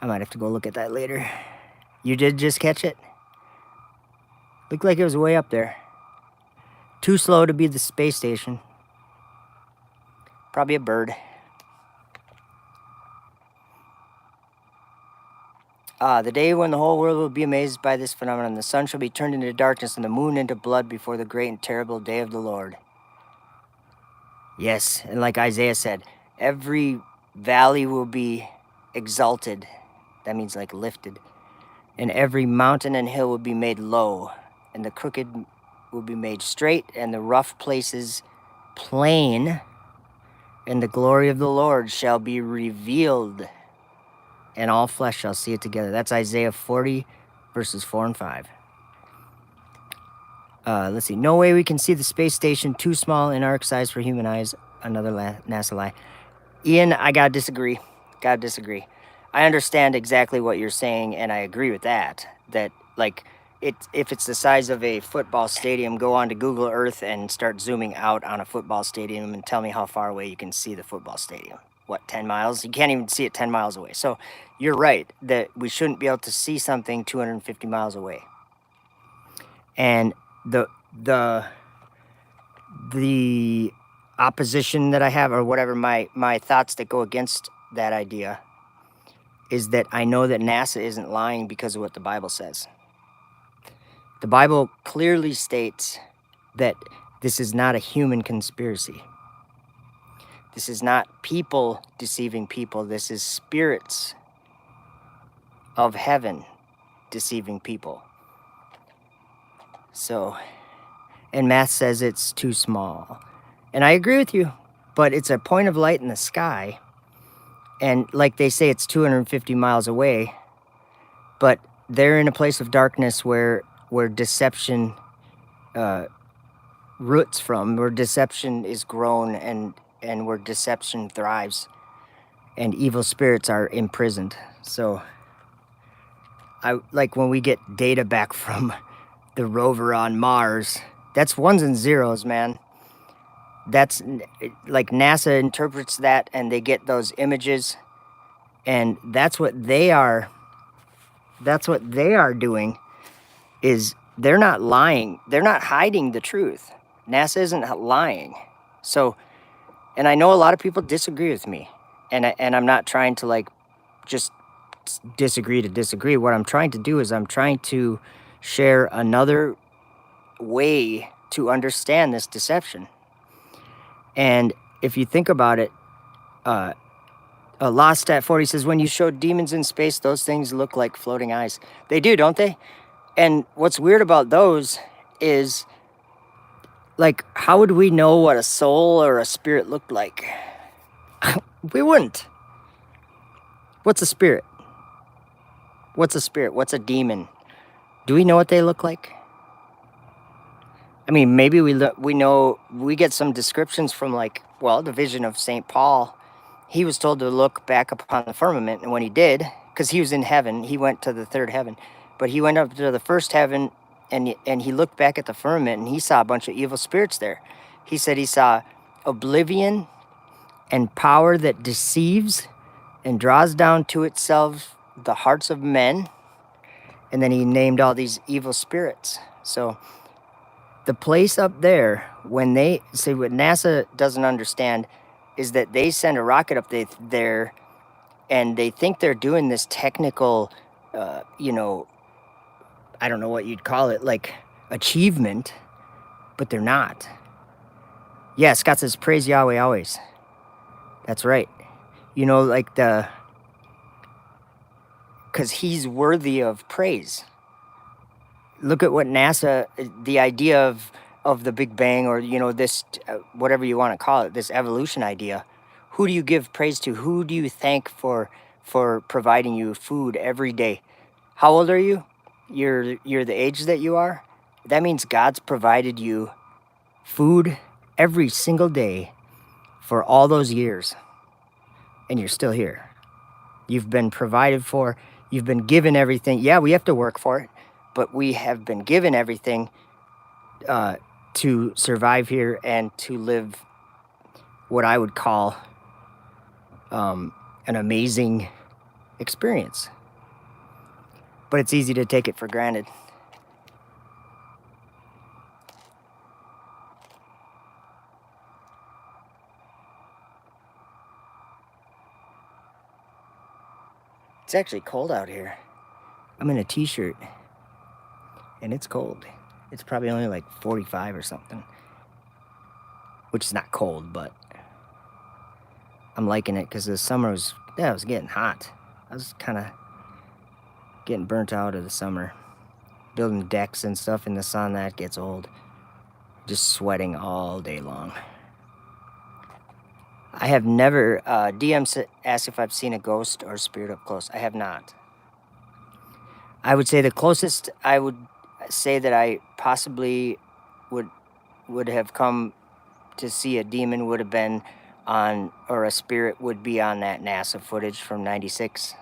I might have to go look at that later. You did just catch it? Looked like it was way up there. Too slow to be the space station. Probably a bird. The day when the whole world will be amazed by this phenomenon. The sun shall be turned into darkness and the moon into blood before the great and terrible day of the Lord. Yes, and like Isaiah said, every valley will be exalted. That means like lifted. And every mountain and hill will be made low. And the crooked will be made straight and the rough places plain. And the glory of the Lord shall be revealed. And all flesh shall see it together. That's Isaiah 40, verses 4 and 5. Let's see. No way we can see the space station, too small in arc size for human eyes. Another NASA lie. Ian, I gotta disagree. I understand exactly what you're saying, and I agree with that. That, like, if it's the size of a football stadium, go on to Google Earth and start zooming out on a football stadium and tell me how far away you can see the football stadium. What, 10 miles? You can't even see it 10 miles away. So you're right that we shouldn't be able to see something 250 miles away. And the opposition that I have, or whatever, my thoughts that go against that idea, is that I know that NASA isn't lying because of what the Bible says. The Bible clearly states that this is not a human conspiracy. This is not people deceiving people. This is spirits of heaven deceiving people. So, and math says it's too small. And I agree with you, but it's a point of light in the sky. And like they say, it's 250 miles away, but they're in a place of darkness where deception roots from, where deception is grown, and where deception thrives, and evil spirits are imprisoned. So, I like when we get data back from the rover on Mars, that's ones and zeros, man. That's like NASA interprets that, and they get those images, and that's what they are doing, is they're not lying. They're not hiding the truth. NASA isn't lying. So, and I know a lot of people disagree with me, and I'm not trying to like just disagree to disagree. What I'm trying to do is I'm trying to share another way to understand this deception. And if you think about it, Lost at 40 says, when you show demons in space, those things look like floating eyes. They do, don't they? And what's weird about those is, like, how would we know what a soul or a spirit looked like? We wouldn't. What's a spirit? What's a spirit? What's a demon? Do we know what they look like? I mean, maybe we know, we get some descriptions from, like, well, the vision of St. Paul. He was told to look back upon the firmament, and when he did, because he was in heaven, he went to the third heaven, but he went up to the first heaven, and he looked back at the firmament, and he saw a bunch of evil spirits there. He said he saw oblivion and power that deceives and draws down to itself the hearts of men, and then he named all these evil spirits. So the place up there, when they say, what NASA doesn't understand is that they send a rocket up there, and they think they're doing this technical, you know, I don't know what you'd call it, like achievement, but they're not. Yeah, Scott says, praise Yahweh always. That's right. You know, like because he's worthy of praise. Look at what NASA, the idea of the Big Bang, or, you know, this, whatever you want to call it, this evolution idea. Who do you give praise to? Who do you thank for providing you food every day? How old are you? You're the age that you are? That means God's provided you food every single day for all those years, and you're still here. You've been provided for, you've been given everything. Yeah, we have to work for it, but we have been given everything to survive here and to live what I would call an amazing experience. But it's easy to take it for granted. It's actually cold out here. I'm in a t-shirt and it's cold. It's probably only like 45 or something, which is not cold, but I'm liking it because the summer was, yeah, it was getting hot. I was kind of getting burnt out of the summer. Building decks and stuff in the sun, that gets old. Just sweating all day long. I have never, DM asked if I've seen a ghost or spirit up close. I have not. I would say the closest I would say that I possibly would have come to see a demon would have been on, or a spirit would be on that NASA footage from '96,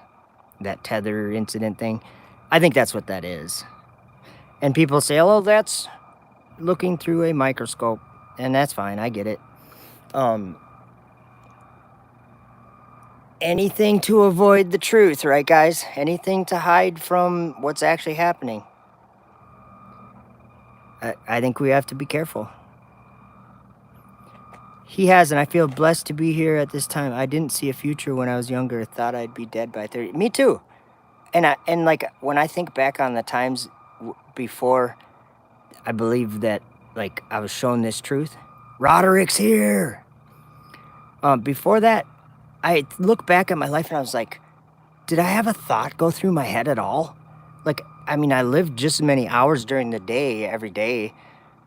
that tether incident thing. I think that's what that is. And people say, oh, that's looking through a microscope, and that's fine, I get it. Anything to avoid the truth, right, guys? Anything to hide from what's actually happening. I think we have to be careful. He has, and I feel blessed to be here at this time. I didn't see a future when I was younger. Thought I'd be dead by 30. Me too. And like when I think back on the times before I believe that, like, I was shown this truth. Roderick's here. Before that, I look back at my life and I was like, did I have a thought go through my head at all? Like, I mean, I lived just as many hours during the day, every day,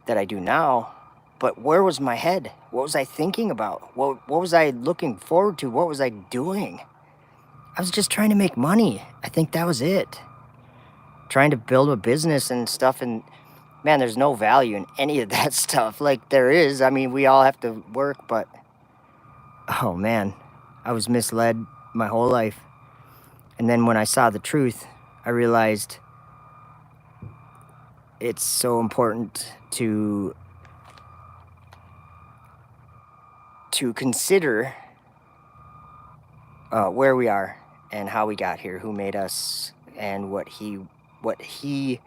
that I do now. But where was my head? What was I thinking about? What was I looking forward to? What was I doing? I was just trying to make money. I think that was it. Trying to build a business and stuff. And man, there's no value in any of that stuff. Like, there is. I mean, we all have to work, but oh man, I was misled my whole life. And then when I saw the truth, I realized it's so important to consider where we are and how we got here, who made us, and what he,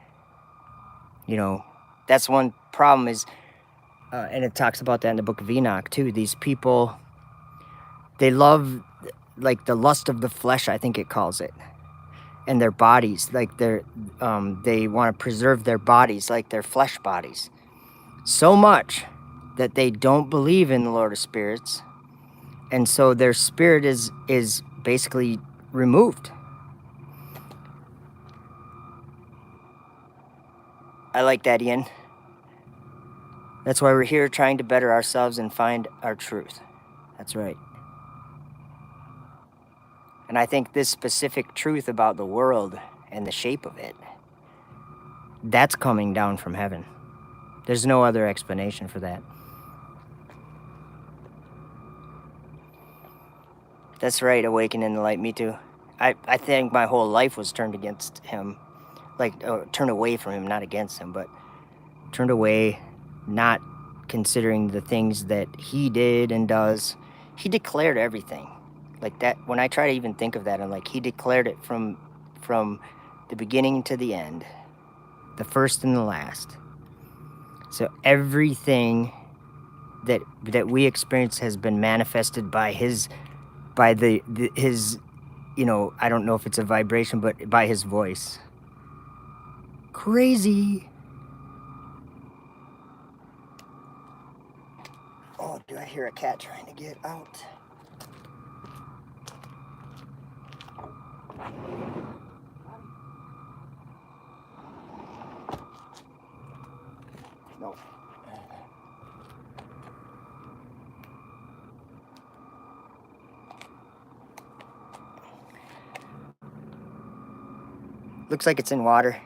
you know, that's one problem is, and it talks about that in the book of Enoch too. These people, they love, like, the lust of the flesh, I think it calls it, and their bodies, like they want to preserve their bodies, like their flesh bodies, so much that they don't believe in the Lord of Spirits, and so their spirit is basically removed. I like that, Ian. That's why we're here, trying to better ourselves and find our truth. That's right. And I think this specific truth about the world and the shape of it, that's coming down from heaven. There's no other explanation for that. That's right, awaken in the light, me too. I think my whole life was turned against him. Like, turned away from him, not against him, but turned away, not considering the things that he did and does. He declared everything. Like that, when I try to even think of that, I'm like, he declared it from the beginning to the end, the first and the last. So everything that we experience has been manifested by his, you know, I don't know if it's a vibration, but by his voice. Crazy. Oh, do I hear a cat trying to get out? No. Looks like it's in water.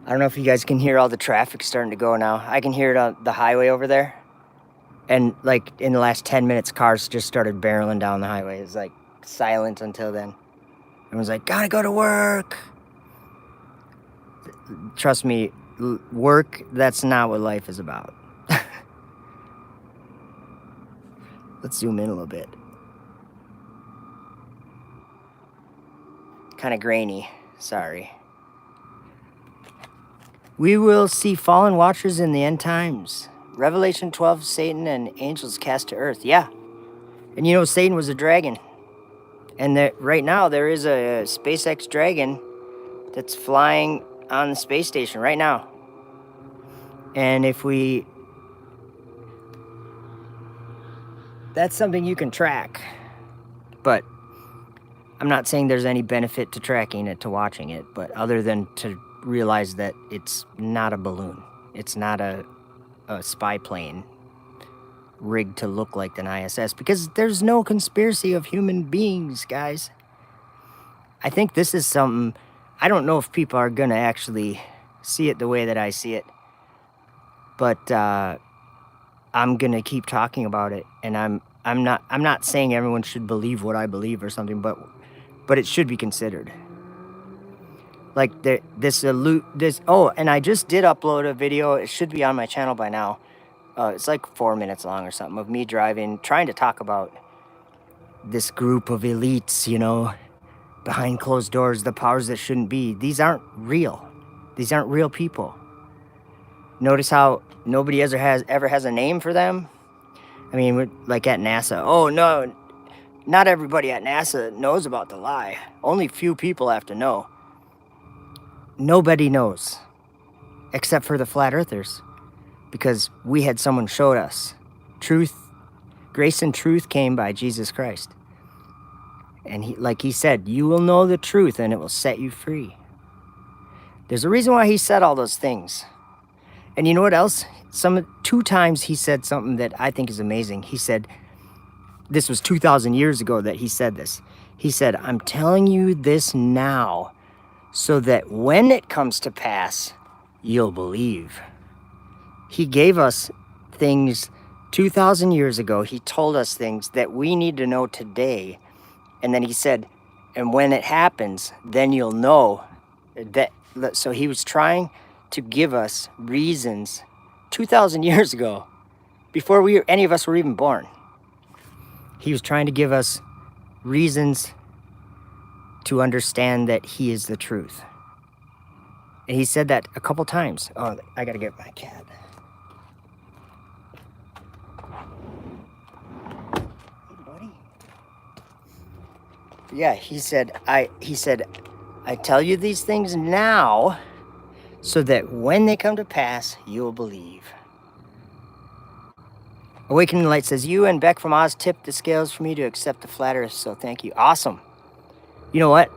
I don't know if you guys can hear all the traffic starting to go now. I can hear it on the highway over there. And like in the last 10 minutes, cars just started barreling down the highway. It was like silent until then. Everyone's like, gotta go to work. Trust me, work, that's not what life is about. Let's zoom in a little bit. Kind of grainy, sorry. We will see fallen watchers in the end times. Revelation 12, Satan and angels cast to earth. Yeah. And you know, Satan was a dragon. And that right now there is a SpaceX Dragon that's flying on the space station right now. And if we... That's something you can track. But I'm not saying there's any benefit to tracking it, to watching it, but other than to realize that it's not a balloon. It's not a spy plane rigged to look like an ISS, because there's no conspiracy of human beings, guys. I think this is something, I don't know if people are gonna actually see it the way that I see it, but I'm gonna keep talking about it. And I'm not saying everyone should believe what I believe or something, but it should be considered. Like oh, and I just did upload a video. It should be on my channel by now. It's like 4 minutes long or something, of me driving, trying to talk about this group of elites, you know, behind closed doors, the powers that shouldn't be. These aren't real. These aren't real people. Notice how nobody ever has a name for them? I mean, like at NASA. Oh, no, not everybody at NASA knows about the lie. Only few people have to know. Nobody knows, except for the flat earthers, because we had someone showed us. Truth, grace and truth came by Jesus Christ. And like he said, you will know the truth and it will set you free. There's a reason why he said all those things. And you know what else? 2 times he said something that I think is amazing. He said, this was 2,000 years ago that he said this. He said, I'm telling you this now so that when it comes to pass, you'll believe. He gave us things 2,000 years ago. He told us things that we need to know today. And then he said, and when it happens, then you'll know that. So he was trying to give us reasons 2,000 years ago, before any of us were even born. He was trying to give us reasons to understand that he is the truth. And he said that a couple times. Oh, I gotta get my cat. Hey, buddy. Yeah, he said, I tell you these things now so that when they come to pass, you'll believe. Awakening Light says, you and Beck from Oz tipped the scales for me to accept the flat earth, so thank you. Awesome. You know what?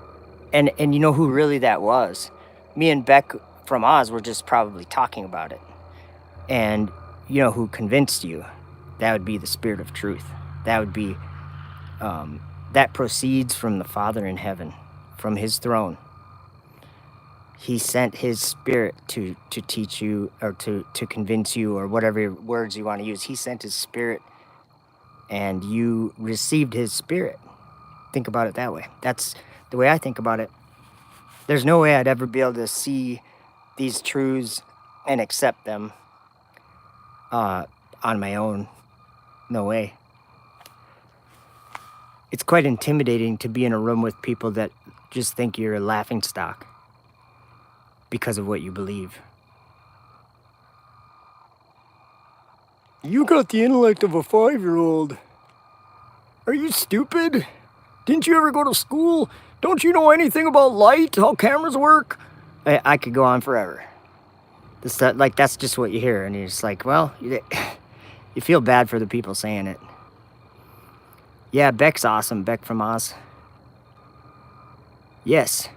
And you know who really that was? Me and Beck from Oz were just probably talking about it. And you know who convinced you? That would be the Spirit of Truth. That would be, that proceeds from the Father in heaven, from his throne. He sent his Spirit to teach you, or to convince you, or whatever words you want to use. He sent his Spirit and you received his Spirit. Think about it that way. That's the way I think about it. There's no way I'd ever be able to see these truths and accept them on my own. No way. It's quite intimidating to be in a room with people that just think you're a laughingstock because of what you believe. You got the intellect of a 5-year-old. Are you stupid? Didn't you ever go to school? Don't you know anything about light, how cameras work? I could go on forever. That's just what you hear, and you're just like, well, you feel bad for the people saying it. Yeah, Beck's awesome, Beck from Oz. Yes,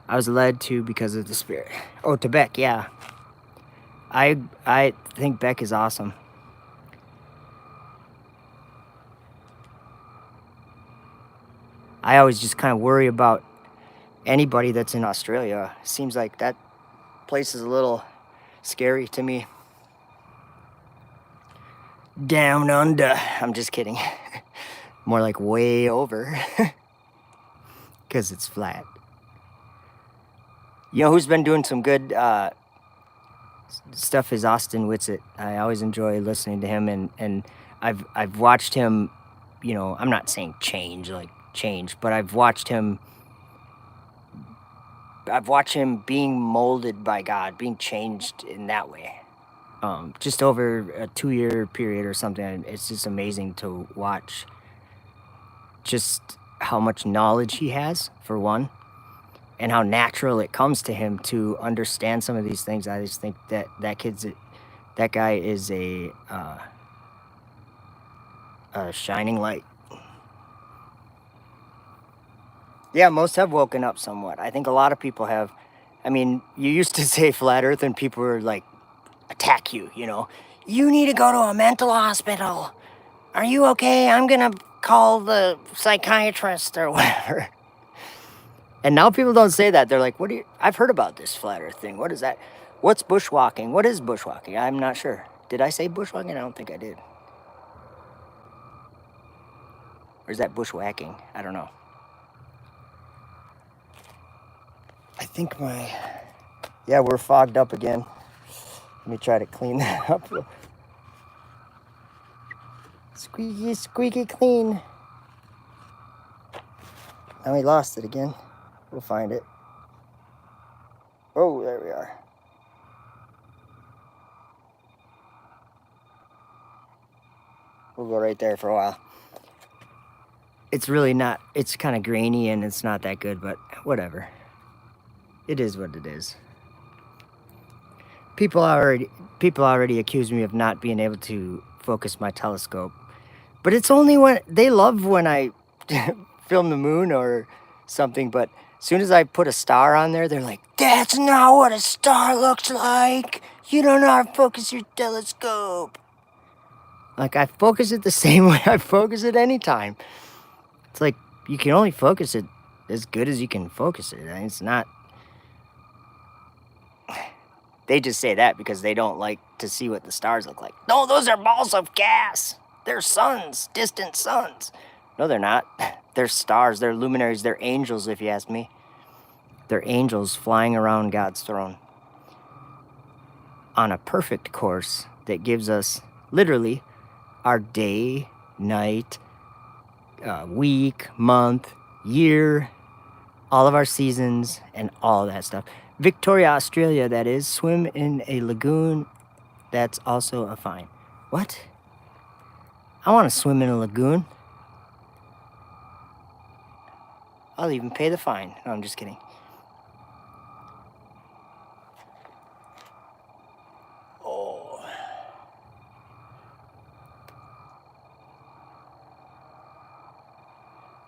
I was led to because of the Spirit. Oh, to Beck, yeah. I think Beck is awesome. I always just kind of worry about anybody that's in Australia. Seems like that place is a little scary to me. Down under. I'm just kidding. More like way over. Because it's flat. You know who's been doing some good stuff is Austin Whitsitt. I always enjoy listening to him, and I've watched him, you know, I'm not saying change, but I've watched him being molded by God, being changed in that way. Just over a 2-year period or something. It's just amazing to watch just how much knowledge he has, for one, and how natural it comes to him to understand some of these things. I just think that that guy is a shining light. Yeah, most have woken up somewhat. I think a lot of people have. I mean, you used to say flat earth and people were like, attack you, you know. You need to go to a mental hospital. Are you okay? I'm going to call the psychiatrist or whatever. And now people don't say that. They're like, I've heard about this flat earth thing. What is that? What's bushwalking? What is bushwalking? I'm not sure. Did I say bushwalking? I don't think I did. Or is that bushwhacking? I don't know. I think yeah, we're fogged up again. Let me try to clean that up. Squeaky, squeaky clean. Now we lost it again. We'll find it. Oh, there we are. We'll go right there for a while. It's really not, it's kind of grainy and it's not that good, but whatever. It is what it is. People already accuse me of not being able to focus my telescope. But it's only when they love when I film the moon or something, but as soon as I put a star on there, they're like, that's not what a star looks like. You don't know how to focus your telescope. Like, I focus it the same way I focus it anytime. It's like, you can only focus it as good as you can focus it. And it's not... They just say that because they don't like to see what the stars look like. No, those are balls of gas. They're suns, distant suns. No, they're not. They're stars, they're luminaries, they're angels, if you ask me. They're angels flying around God's throne on a perfect course that gives us, literally, our day, night, week, month, year, all of our seasons, and all that stuff. Victoria, Australia, that is. Swim in a lagoon. That's also a fine. What? I want to swim in a lagoon. I'll even pay the fine. No, I'm just kidding. Oh.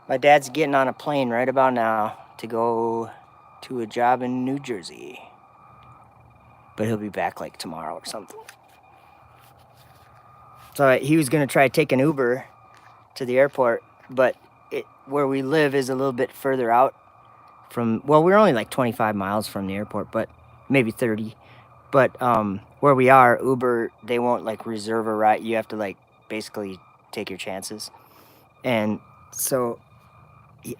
My dad's getting on a plane right about now to go to a job in New Jersey. But he'll be back like tomorrow or something. So he was going to try taking Uber to the airport, but where we live is a little bit further out from, well, we're only like 25 miles from the airport, but maybe 30. But where we are, Uber, they won't like reserve a ride. You have to like basically take your chances. And so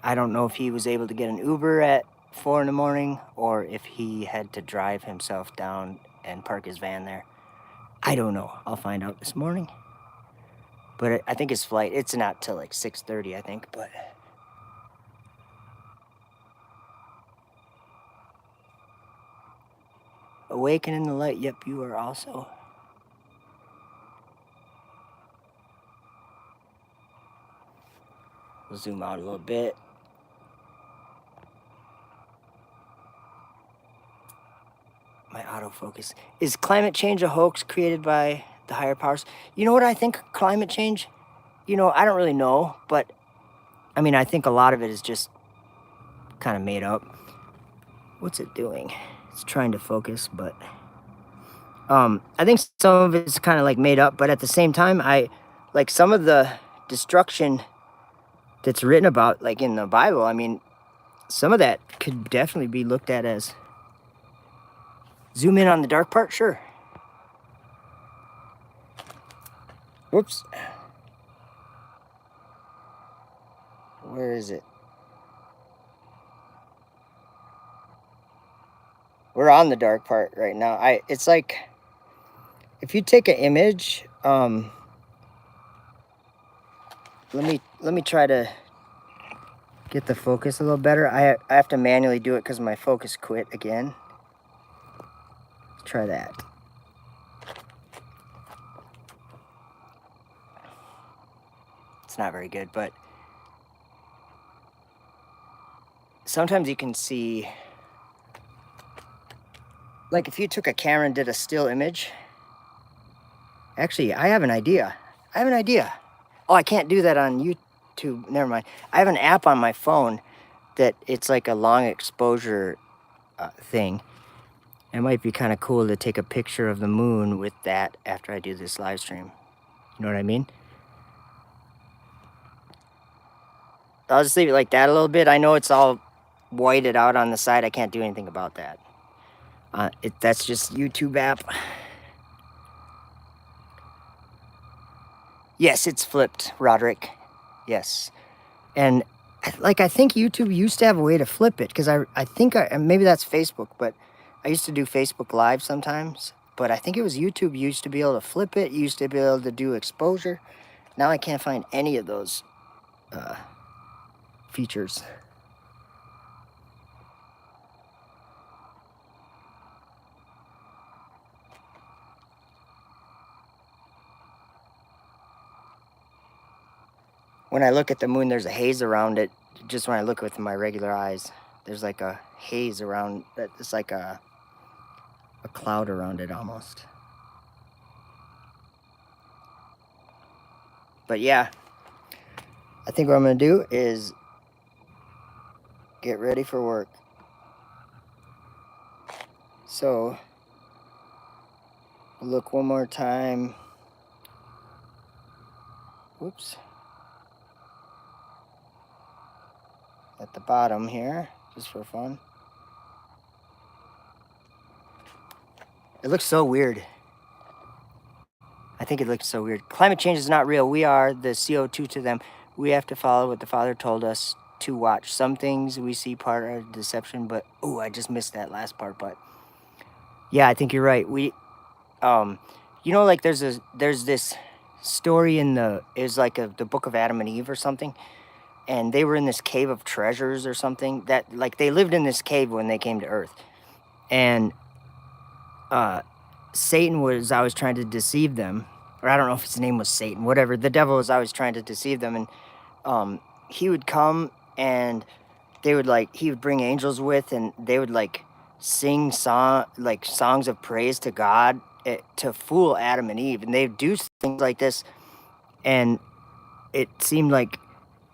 I don't know if he was able to get an Uber at 4 in the morning or if he had to drive himself down and park his van there. I don't know. I'll find out this morning. But I think his flight, it's not till like 6:30, I think, but... Awaken in the light, yep, you are also. We'll zoom out a little bit. My autofocus. Is climate change a hoax created by the higher powers? You know what I think climate change? You know, I don't really know, but I mean, I think a lot of it is just kind of made up. What's it doing? It's trying to focus, but I think some of it's kind of like made up, but at the same time, I like some of the destruction that's written about, like in the Bible. I mean, some of that could definitely be looked at as, zoom in on the dark part, sure. Whoops. Where is it? We're on the dark part right now. It's like, if you take an image, let me try to get the focus a little better. I have to manually do it because my focus quit again. Let's try that. It's not very good, but sometimes you can see, like if you took a camera and did a still image. Actually, I have an idea. Oh, I can't do that on YouTube. Never mind. I have an app on my phone that it's like a long exposure thing. It might be kind of cool to take a picture of the moon with that after I do this live stream. You know what I mean? I'll just leave it like that a little bit. I know it's all whited out on the side. I can't do anything about that. That's just YouTube app. Yes, it's flipped, Roderick. Yes. And like, I think YouTube used to have a way to flip it, because I think maybe that's Facebook, but I used to do Facebook Live sometimes. But I think it was YouTube used to be able to flip it, used to be able to do exposure. Now I can't find any of those features. When I look at the moon, there's a haze around it. Just when I look with my regular eyes, there's like a haze around it. It's like a cloud around it almost. But yeah, I think what I'm gonna do is get ready for work. So, look one more time. Whoops. At the bottom here, just for fun. It looks so weird. I think it looks so weird. Climate change is not real. We are the CO2 to them. We have to follow what the Father told us to watch. Some things we see part are deception, but I just missed that last part. But yeah, I think you're right. We, you know, like there's this story in the book of Adam and Eve or something, and they were in this cave of treasures or something, that like they lived in this cave when they came to Earth, and Satan was always trying to deceive them, or I don't know if his name was Satan, whatever. The devil was always trying to deceive them, and he would come and he would bring angels with, and they would like sing songs of praise to God, to fool Adam and Eve, and they'd do things like this, and it seemed like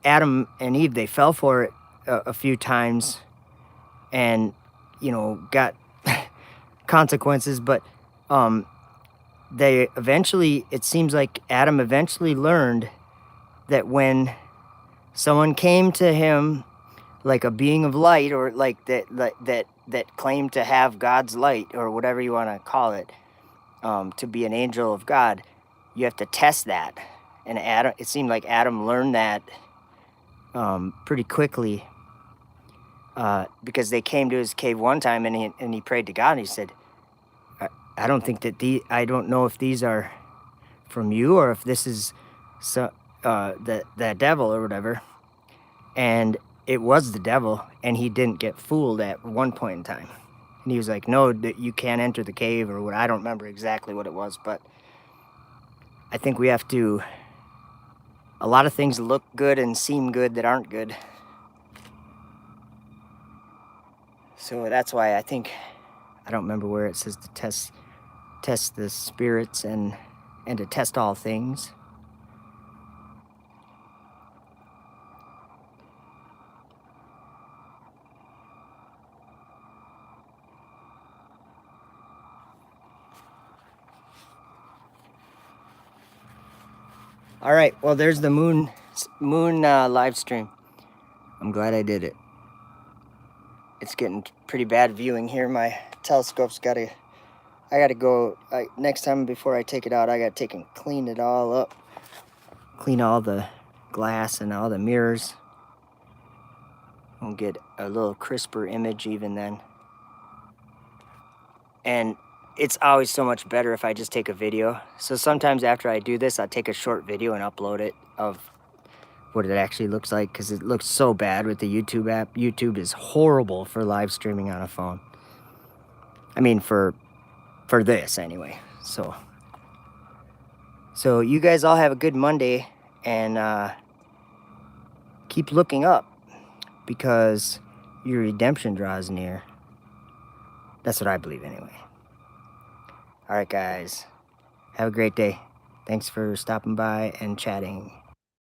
Adam and Eve, they fell for it a few times, and got consequences, but it seems like Adam eventually learned that when someone came to him like a being of light, or like that claimed to have God's light, or whatever you want to call it, to be an angel of God, you have to test that. And it seemed like Adam learned that pretty quickly, because they came to his cave one time, and he prayed to God, and he said, I don't think I don't know if these are from you, or if this is the devil or whatever. And it was the devil, and he didn't get fooled at one point in time. And he was like, no, you can't enter the cave, or what. I don't remember exactly what it was, but I think we have to, a lot of things look good and seem good that aren't good. So that's why I think, I don't remember where it says to test the spirits and to test all things. All right, well, there's the moon moon live stream. I'm glad I did it. It's getting pretty bad viewing here. My telescope's I gotta go, next time before I take it out, I gotta take and clean it all up. Clean all the glass and all the mirrors. And get a little crisper image even then. And it's always so much better if I just take a video. So sometimes after I do this, I'll take a short video and upload it of what it actually looks like, because it looks so bad with the YouTube app. YouTube is horrible for live streaming on a phone. I mean, for this anyway. So you guys all have a good Monday, and keep looking up, because your redemption draws near. That's what I believe anyway. All right, guys. Have a great day. Thanks for stopping by and chatting.